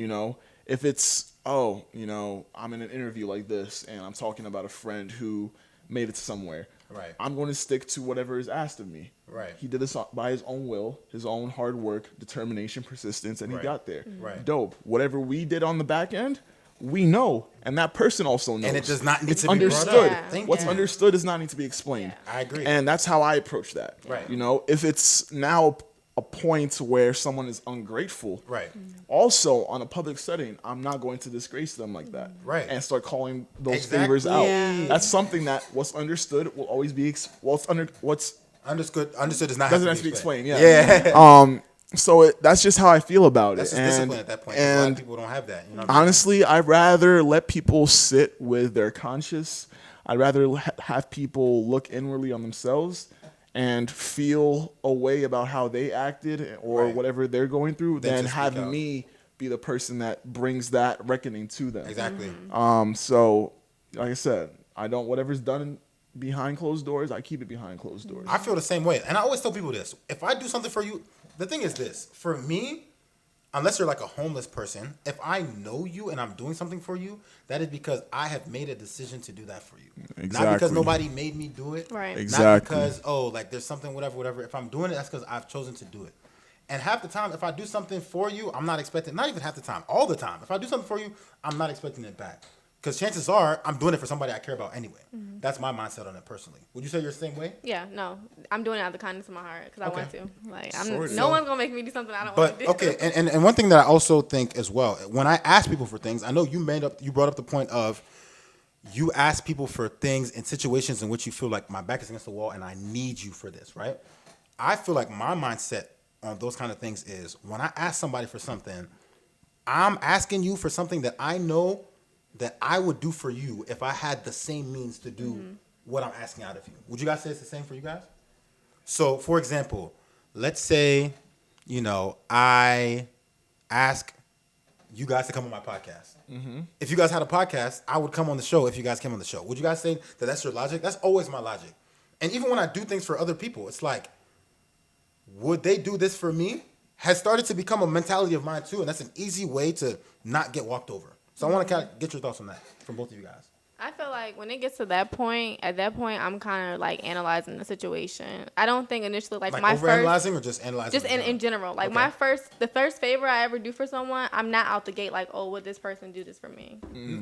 If it's, I'm in an interview like this and I'm talking about a friend who made it somewhere. Right. I'm going to stick to whatever is asked of me. Right. He did this by his own will, his own hard work, determination, persistence, and he got there. Right. Dope. Whatever we did on the back end, we know, and that person also knows. And it does not need to be understood. brought up. What's understood does not need to be explained. I agree. And that's how I approach that. Right. If it's now a point where someone is ungrateful, Right. also on a public setting, I'm not going to disgrace them like that. Right. And start calling those Exactly. favors out. Yeah. That's something that what's understood will always be what's Understood does not doesn't have have to be explained. Yeah. Yeah. So that's just how I feel about That's it. just discipline at that point. A lot of people don't have that. You know what I'm Honestly, I'd rather let people sit with their conscience. I'd rather have people look inwardly on themselves and feel a way about how they acted or whatever they're going through than have me be the person that brings that reckoning to them. Exactly. So, like I said, I don't, whatever's done behind closed doors, I keep it behind closed doors. I feel the same way. And I always tell people this. If I do something for you, the thing is this. For me, unless you're like a homeless person, if I know you and I'm doing something for you, that is because I have made a decision to do that for you. Exactly. Not because nobody made me do it. Right. Exactly. Not because, there's something, whatever. If I'm doing it, that's because I've chosen to do it. And half the time, if I do something for you, I'm not expecting, not even half the time, all the time. If I do something for you, I'm not expecting it back. Because chances are, I'm doing it for somebody I care about anyway. Mm-hmm. That's my mindset on it personally. Would you say you're the same way? Yeah, no. I'm doing it out of the kindness of my heart because I want to. Like, Sorta. no one's going to make me do something I don't want to do. Okay, and one thing that I also think as well, when I ask people for things, I know you brought up the point of you ask people for things in situations in which you feel like my back is against the wall and I need you for this, right? I feel like my mindset on those kind of things is when I ask somebody for something, I'm asking you for something that I know that I would do for you if I had the same means to do what I'm asking out of you. Would you guys say it's the same for you guys? So, for example, let's say, I ask you guys to come on my podcast. Mm-hmm. If you guys had a podcast, I would come on the show if you guys came on the show. Would you guys say that that's your logic? That's always my logic. And even when I do things for other people, it's like, would they do this for me? Has started to become a mentality of mine too, and that's an easy way to not get walked over. So I want to kind of get your thoughts on that from both of you guys. I feel like when it gets to that point, I'm kind of like analyzing the situation. I don't think initially like my overanalyzing or just analyzing? Just in general. Like the first favor I ever do for someone, I'm not out the gate like, oh, would this person do this for me?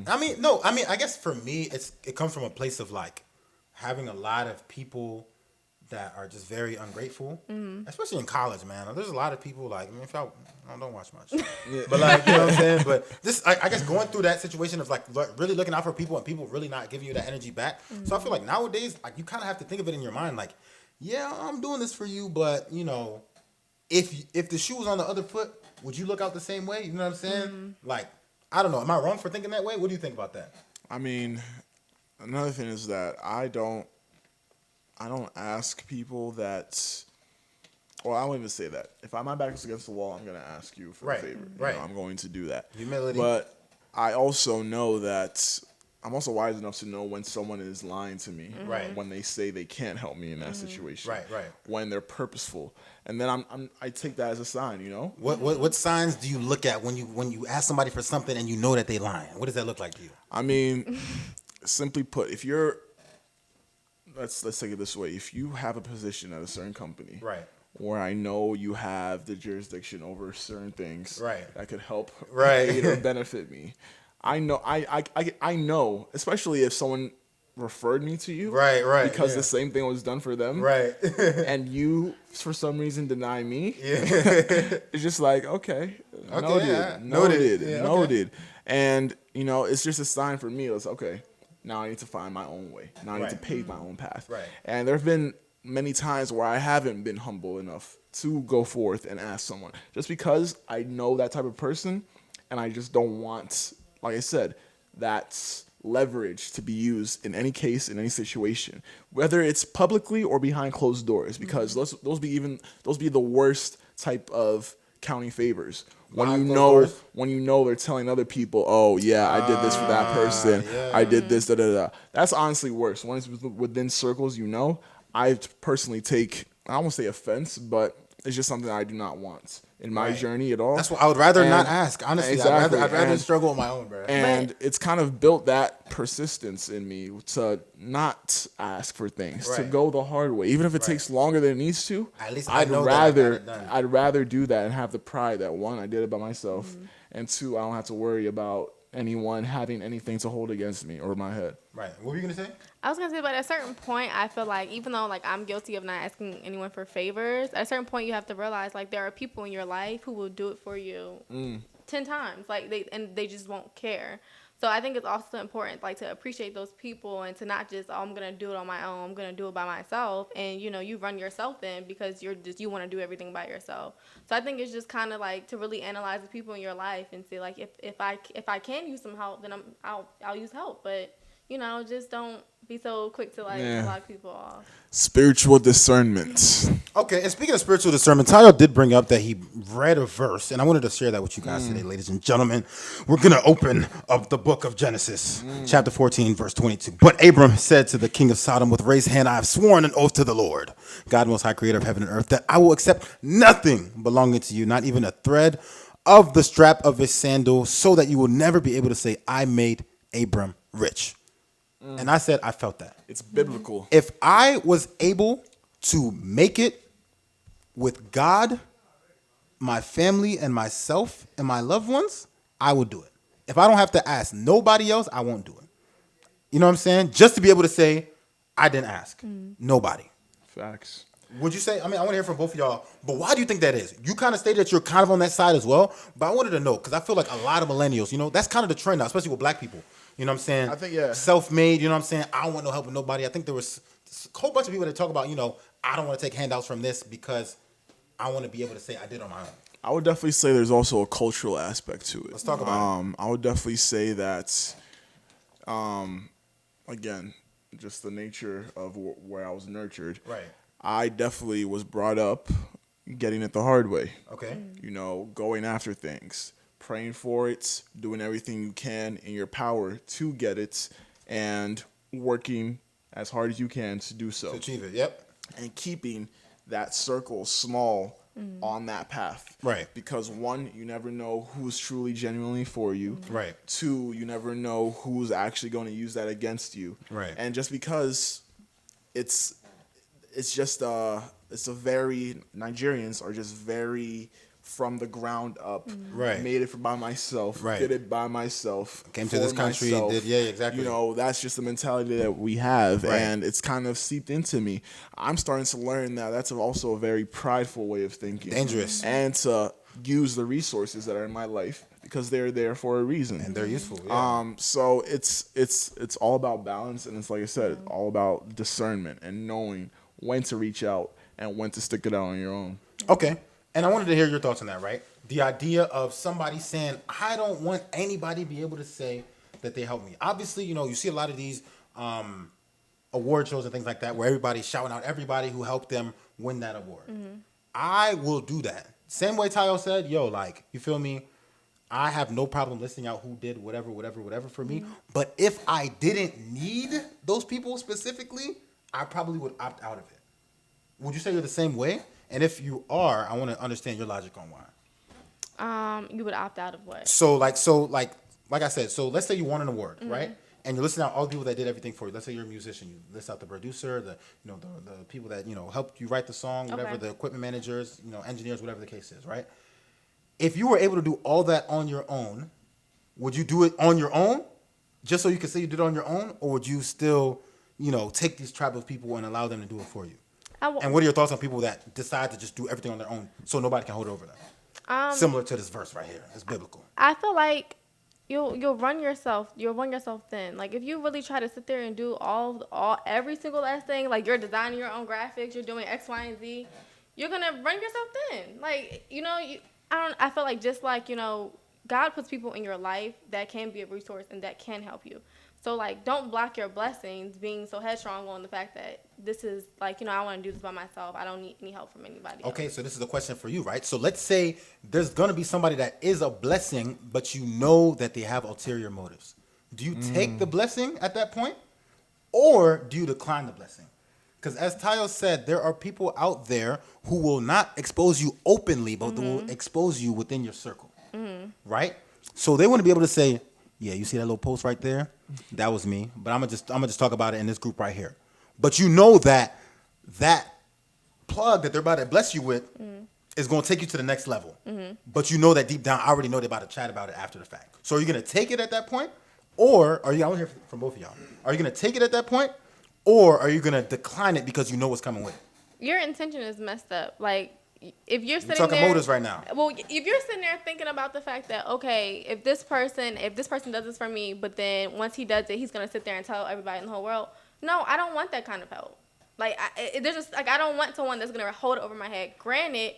I guess for me, it comes from a place of like having a lot of people that are just very ungrateful, especially in college, man. There's a lot of people like, if y'all don't watch much, but like, you know what I'm saying? But this, I guess going through that situation of like really looking out for people and people really not giving you that energy back. So I feel like nowadays, like you kind of have to think of it in your mind, like, yeah, I'm doing this for you, but if the shoe was on the other foot, would you look out the same way? You know what I'm saying? Like, I don't know. Am I wrong for thinking that way? What do you think about that? I mean, another thing is that I don't ask people that Well, I won't even say that. If my back is against the wall, I'm going to ask you for a favor. Right. I'm going to do that. Humility. But I also know that I'm also wise enough to know when someone is lying to me. Right. When they say they can't help me in that situation. Right. When they're purposeful. And then I take that as a sign, you know? What signs do you look at when you ask somebody for something and you know that they lying? What does that look like to you? I mean, simply put, if you're, let's take it this way. If you have a position at a certain company. Right. Where I know you have the jurisdiction over certain things that could help aid or benefit me. I know, especially if someone referred me to you. Right. Because the same thing was done for them. Right. And you, for some reason, deny me. It's just like, okay. Noted. And, you know, it's just a sign for me. It's okay, now I need to find my own way. Now I need to pave my own path. Right. And there have been many times where I haven't been humble enough to go forth and ask someone, just because I know that type of person, and I just don't want, like I said, that's leverage to be used in any case, in any situation, whether it's publicly or behind closed doors, because those be the worst type of counting favors. When you know they're telling other people, oh yeah, I did this for that person, I did this, That's honestly worse. When it's within circles, you know. I personally take, I won't say offense, but it's just something I do not want in my journey at all. That's what I would rather not ask. Honestly, exactly. I'd rather struggle on my own, bro. And it's kind of built that persistence in me to not ask for things, to go the hard way, even if it takes longer than it needs to. At least I'd rather do that and have the pride that, one, I did it by myself, and two, I don't have to worry about anyone having anything to hold against me or my head. Right. What were you gonna say? I was gonna say, but at a certain point, I feel like even though like I'm guilty of not asking anyone for favors, at a certain point you have to realize like there are people in your life who will do it for you 10 times, like they just won't care. So I think it's also important like to appreciate those people and to not just, oh, I'm gonna do it on my own, I'm gonna do it by myself, and you know you run yourself in because you want to do everything by yourself. So I think it's just kind of like to really analyze the people in your life and see like if I can use some help, then I'll use help, but you know, just don't be so quick to like block people off. Spiritual discernment. Okay, and speaking of spiritual discernment, Tayo did bring up that he read a verse, and I wanted to share that with you guys today, ladies and gentlemen. We're going to open up the book of Genesis, chapter 14, verse 22. But Abram said to the king of Sodom, with raised hand, I have sworn an oath to the Lord, God most high, creator of heaven and earth, that I will accept nothing belonging to you, not even a thread of the strap of his sandal, so that you will never be able to say, I made Abram rich. And I said, I felt that. It's biblical. If I was able to make it with God, my family, and myself, and my loved ones, I would do it. If I don't have to ask nobody else, I won't do it. You know what I'm saying? Just to be able to say, I didn't ask. Nobody. Facts. Would you say, I mean, I want to hear from both of y'all, but why do you think that is? You kind of stated that you're kind of on that side as well, but I wanted to know, because I feel like a lot of millennials, you know, that's kind of the trend now, especially with black people. You know what I'm saying? I think, yeah. Self-made, you know what I'm saying? I don't want no help with nobody. I think there was a whole bunch of people that talk about, you know, I don't want to take handouts from this because I want to be able to say I did on my own. I would definitely say there's also a cultural aspect to it. Let's talk about it. I would definitely say that, again, just the nature of where I was nurtured. Right. I definitely was brought up getting it the hard way. Okay. You know, going after things, praying for it, doing everything you can in your power to get it, and working as hard as you can to do so. To achieve it, yep. And keeping that circle small on that path. Right. Because one, you never know who's truly genuinely for you. Right. Two, you never know who's actually going to use that against you. Right. And just because it's Nigerians are just very from the ground up. Right. Made it by myself. Right. Did it by myself. Came to this country. Myself. Yeah, exactly. You know, that's just the mentality that we have. Right. And it's kind of seeped into me. I'm starting to learn that that's also a very prideful way of thinking. Dangerous. And to use the resources that are in my life because they're there for a reason. And they're useful. Yeah. So it's all about balance, and it's like I said, all about discernment and knowing when to reach out and when to stick it out on your own. Okay. And I wanted to hear your thoughts on that, right? The idea of somebody saying, I don't want anybody to be able to say that they helped me. Obviously, you know, you see a lot of these award shows and things like that where everybody's shouting out everybody who helped them win that award. I will do that. Same way Tayo said, yo, like, you feel me? I have no problem listing out who did whatever for me. But if I didn't need those people specifically, I probably would opt out of it. Would you say you're the same way? And if you are, I want to understand your logic on why. You would opt out of what? So like I said, so let's say you won an award, right? And you're listing out all the people that did everything for you. Let's say you're a musician. You list out the producer, the people that helped you write the song, whatever, the equipment managers, engineers, whatever the case is, right? If you were able to do all that on your own, would you do it on your own, just so you could say you did it on your own, or would you still, take these tribe of people and allow them to do it for you? And what are your thoughts on people that decide to just do everything on their own, so nobody can hold it over them? Similar to this verse right here, it's biblical. I feel like you'll run yourself thin. Like if you really try to sit there and do every single last thing, like you're designing your own graphics, you're doing X, Y, and Z, you're gonna run yourself thin. Like I feel like just like God puts people in your life that can be a resource and that can help you. So like don't block your blessings being so headstrong on the fact that this is like I want to do this by myself. I don't need any help from anybody Okay, else. so this is a question for you, right? So let's say there's gonna be somebody that is a blessing, but you know that they have ulterior motives. Do you take the blessing at that point, or do you decline the blessing? Because as Tayo said, there are people out there who will not expose you openly, but they will expose you within your circle, right? So they want to be able to say, yeah, you see that little post right there? That was me. But I'm gonna just talk about it in this group right here. But you know that plug that they're about to bless you with is going to take you to the next level. But you know that deep down, I already know they're about to chat about it after the fact. So are you going to take it at that point? Or I want to hear from both of y'all. Are you going to take it at that point? Or are you going to decline it because you know what's coming with it? Your intention is messed up. Like if you're sitting We're talking there, motives right now. Well, if you're sitting there thinking about the fact that okay, if this person does this for me, but then once he does it, he's gonna sit there and tell everybody in the whole world. No, I don't want that kind of help. Like there's just like I don't want someone that's gonna hold it over my head. Granted,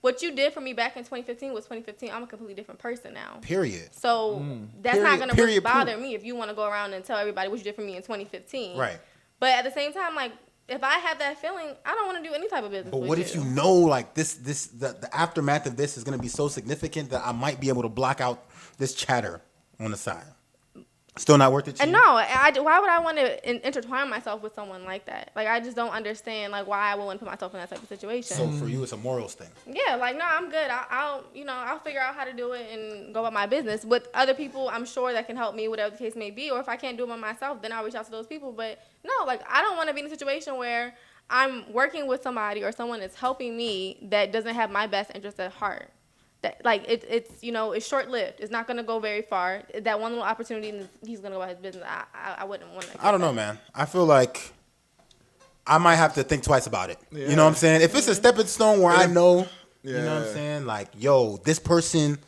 what you did for me back in 2015 was 2015. I'm a completely different person now. Period. So that's not gonna really bother me if you want to go around and tell everybody what you did for me in 2015. Right. But at the same time, like. If I have that feeling, I don't want to do any type of business. But what if you know, like the aftermath of this is going to be so significant that I might be able to block out this chatter on the side? Still not worth it to you? No, why would I want to intertwine myself with someone like that? Like I just don't understand like why I would want to put myself in that type of situation. So for you, it's a morals thing. Yeah, like no, I'm good. I'll figure out how to do it and go about my business. With other people, I'm sure that can help me, whatever the case may be. Or if I can't do it by myself, then I'll reach out to those people. But no, like I don't want to be in a situation where I'm working with somebody or someone is helping me that doesn't have my best interest at heart. That like it's short lived. It's not gonna go very far. That one little opportunity, and he's gonna go about his business. I wouldn't want to. I don't know, man. I feel like I might have to think twice about it. Yeah. You know what I'm saying? If it's a stepping stone where I know, you know what I'm saying? Like, yo, this person,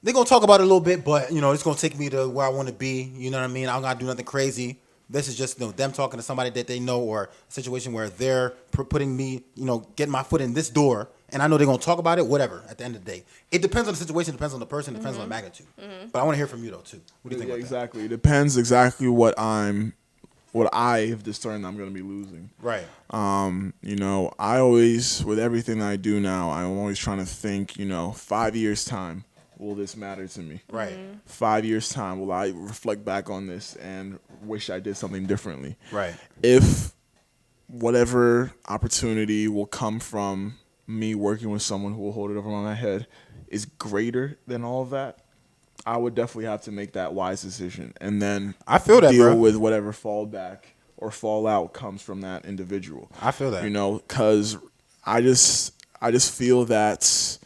they're gonna talk about it a little bit, but it's gonna take me to where I want to be. You know what I mean? I'm not gonna do nothing crazy. This is just them talking to somebody that they know, or a situation where they're putting me, getting my foot in this door, and I know they're gonna talk about it. Whatever. At the end of the day, it depends on the situation, depends on the person, depends on the magnitude. But I want to hear from you though too. What do you think? About exactly. That? It depends exactly what I have discerned I'm gonna be losing. Right. I always, with everything I do now, I'm always trying to think. 5 years time. Will this matter to me? Right. 5 years time, will I reflect back on this and wish I did something differently? Right. If whatever opportunity will come from me working with someone who will hold it over my head is greater than all of that, I would definitely have to make that wise decision and then I feel that, deal bro. with whatever fallback or fallout comes from that individual. I feel that. Because I just feel that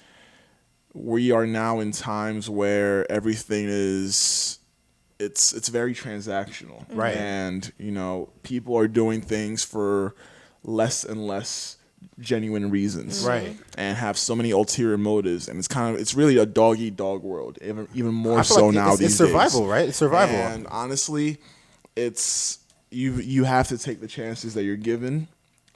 we are now in times where everything is it's very transactional. Right. And, people are doing things for less and less genuine reasons. Right. And have so many ulterior motives. And it's really a dog-eat-dog world, even more so like now these days. It's survival, right? It's survival. And honestly, it's you have to take the chances that you're given.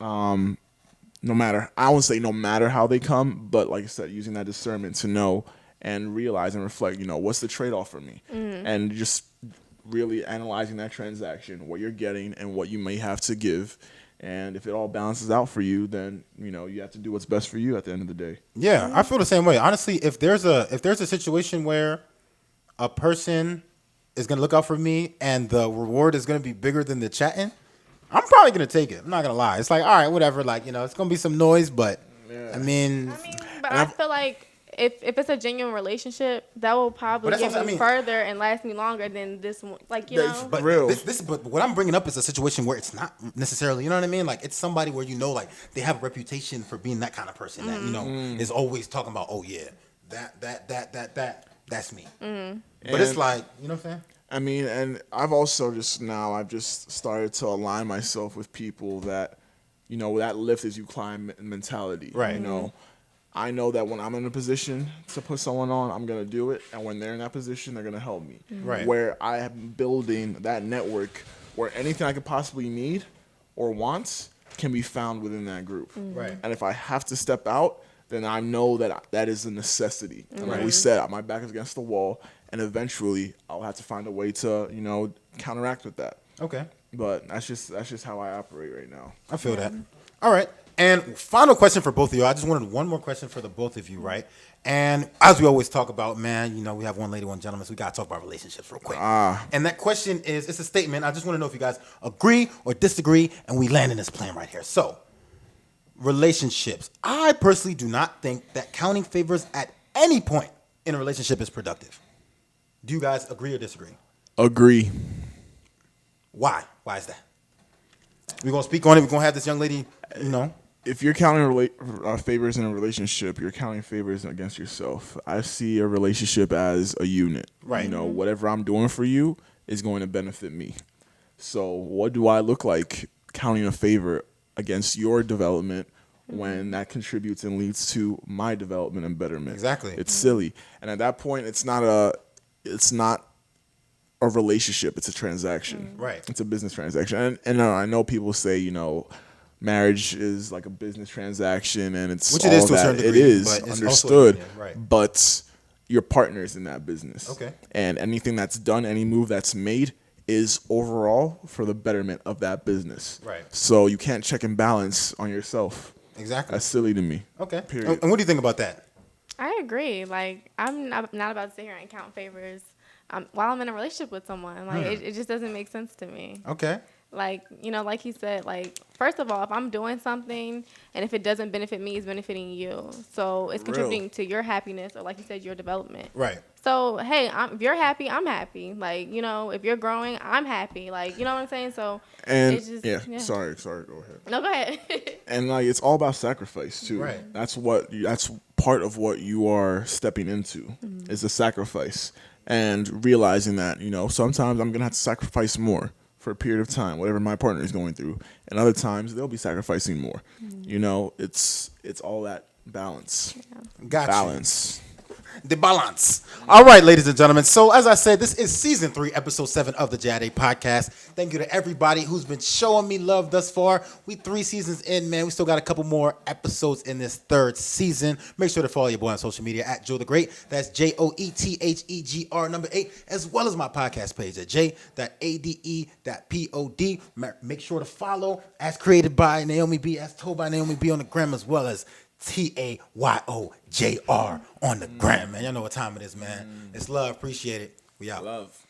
No matter how they come, but like I said, using that discernment to know and realize and reflect, what's the trade-off for me? And just really analyzing that transaction, what you're getting and what you may have to give, And if it all balances out for you, then you have to do what's best for you at the end of the day. Yeah, I feel the same way. Honestly, if there's a situation where a person is gonna look out for me and the reward is gonna be bigger than the chatting, I'm probably gonna take it. I'm not gonna lie. It's like, all right, whatever. Like, it's gonna be some noise, but I mean, but I feel like if it's a genuine relationship, that will probably But that's get what I me mean. further and last me longer than this one. Like, but Real. but what I'm bringing up is a situation where it's not necessarily, you know what I mean? Like, it's somebody where like they have a reputation for being that kind of person that is always talking about, oh yeah, that's me. But it's like, you know what I'm saying? I mean, and I've just started to align myself with people that, that lift as you climb mentality. Right. I know that when I'm in a position to put someone on, I'm going to do it. And when they're in that position, they're going to help me. Right. Where I am building that network where anything I could possibly need or want can be found within that group. Right. And if I have to step out, then I know that is a necessity. And like we said, my back is against the wall, and eventually I'll have to find a way to, counteract with that. Okay. But that's just how I operate right now. I feel that. All right. And final question for both of you. I just wanted one more question for the both of you, right? And as we always talk about, man, we have one lady, one gentleman, so we got to talk about relationships real quick. And that question it's a statement. I just want to know if you guys agree or disagree, and we land in this plan right here. So, relationships. I personally do not think that counting favors at any point in a relationship is productive. Do you guys agree or disagree? Agree. Why? Why is that? We're going to speak on it. We're going to have this young lady, If you're counting favors in a relationship, you're counting favors against yourself. I see a relationship as a unit. Right. Whatever I'm doing for you is going to benefit me. So what do I look like counting a favor against your development when that contributes and leads to my development and betterment? Exactly. It's silly. And at that point, it's not a relationship. It's a transaction. Right. It's a business transaction. And I know people say, marriage is like a business transaction, and it's which it all is to a that. certain It degree, is but it's understood, also, yeah, right. But you're partners in that business. Okay. And anything that's done, any move that's made, is overall for the betterment of that business. Right. So you can't check and balance on yourself. Exactly. That's silly to me. Okay. Period. And what do you think about that? I agree. Like, I'm not about to sit here and count favors while I'm in a relationship with someone. Like, it just doesn't make sense to me. Okay. Like, like he said, like, first of all, if I'm doing something and if it doesn't benefit me, it's benefiting you. So it's contributing to your happiness or, like you said, your development. Right. So, hey, if you're happy, I'm happy. Like, if you're growing, I'm happy. Like, you know what I'm saying? So, And it's just, yeah, sorry, go ahead. No, go ahead. And like it's all about sacrifice too. Right. That's part of what you are stepping into is a sacrifice, and realizing that sometimes I'm gonna have to sacrifice more for a period of time, whatever my partner is going through, and other times they'll be sacrificing more. It's all that balance. Gotcha. Balance. The balance. All right, ladies and gentlemen. So, as I said, this is season 3, episode 7 of the Jade podcast. Thank you to everybody who's been showing me love thus far. We 3 seasons in, man. We still got a couple more episodes in this 3rd season. Make sure to follow your boy on social media at Joe the Great. That's JOETHEGR number 8, as well as my podcast page at j.ade.pod. Make sure to follow as created by Naomi B, as told by Naomi B on the gram, as well as TAYOJR on the gram, man. Y'all know what time it is, man. It's love. Appreciate it. We out. Love.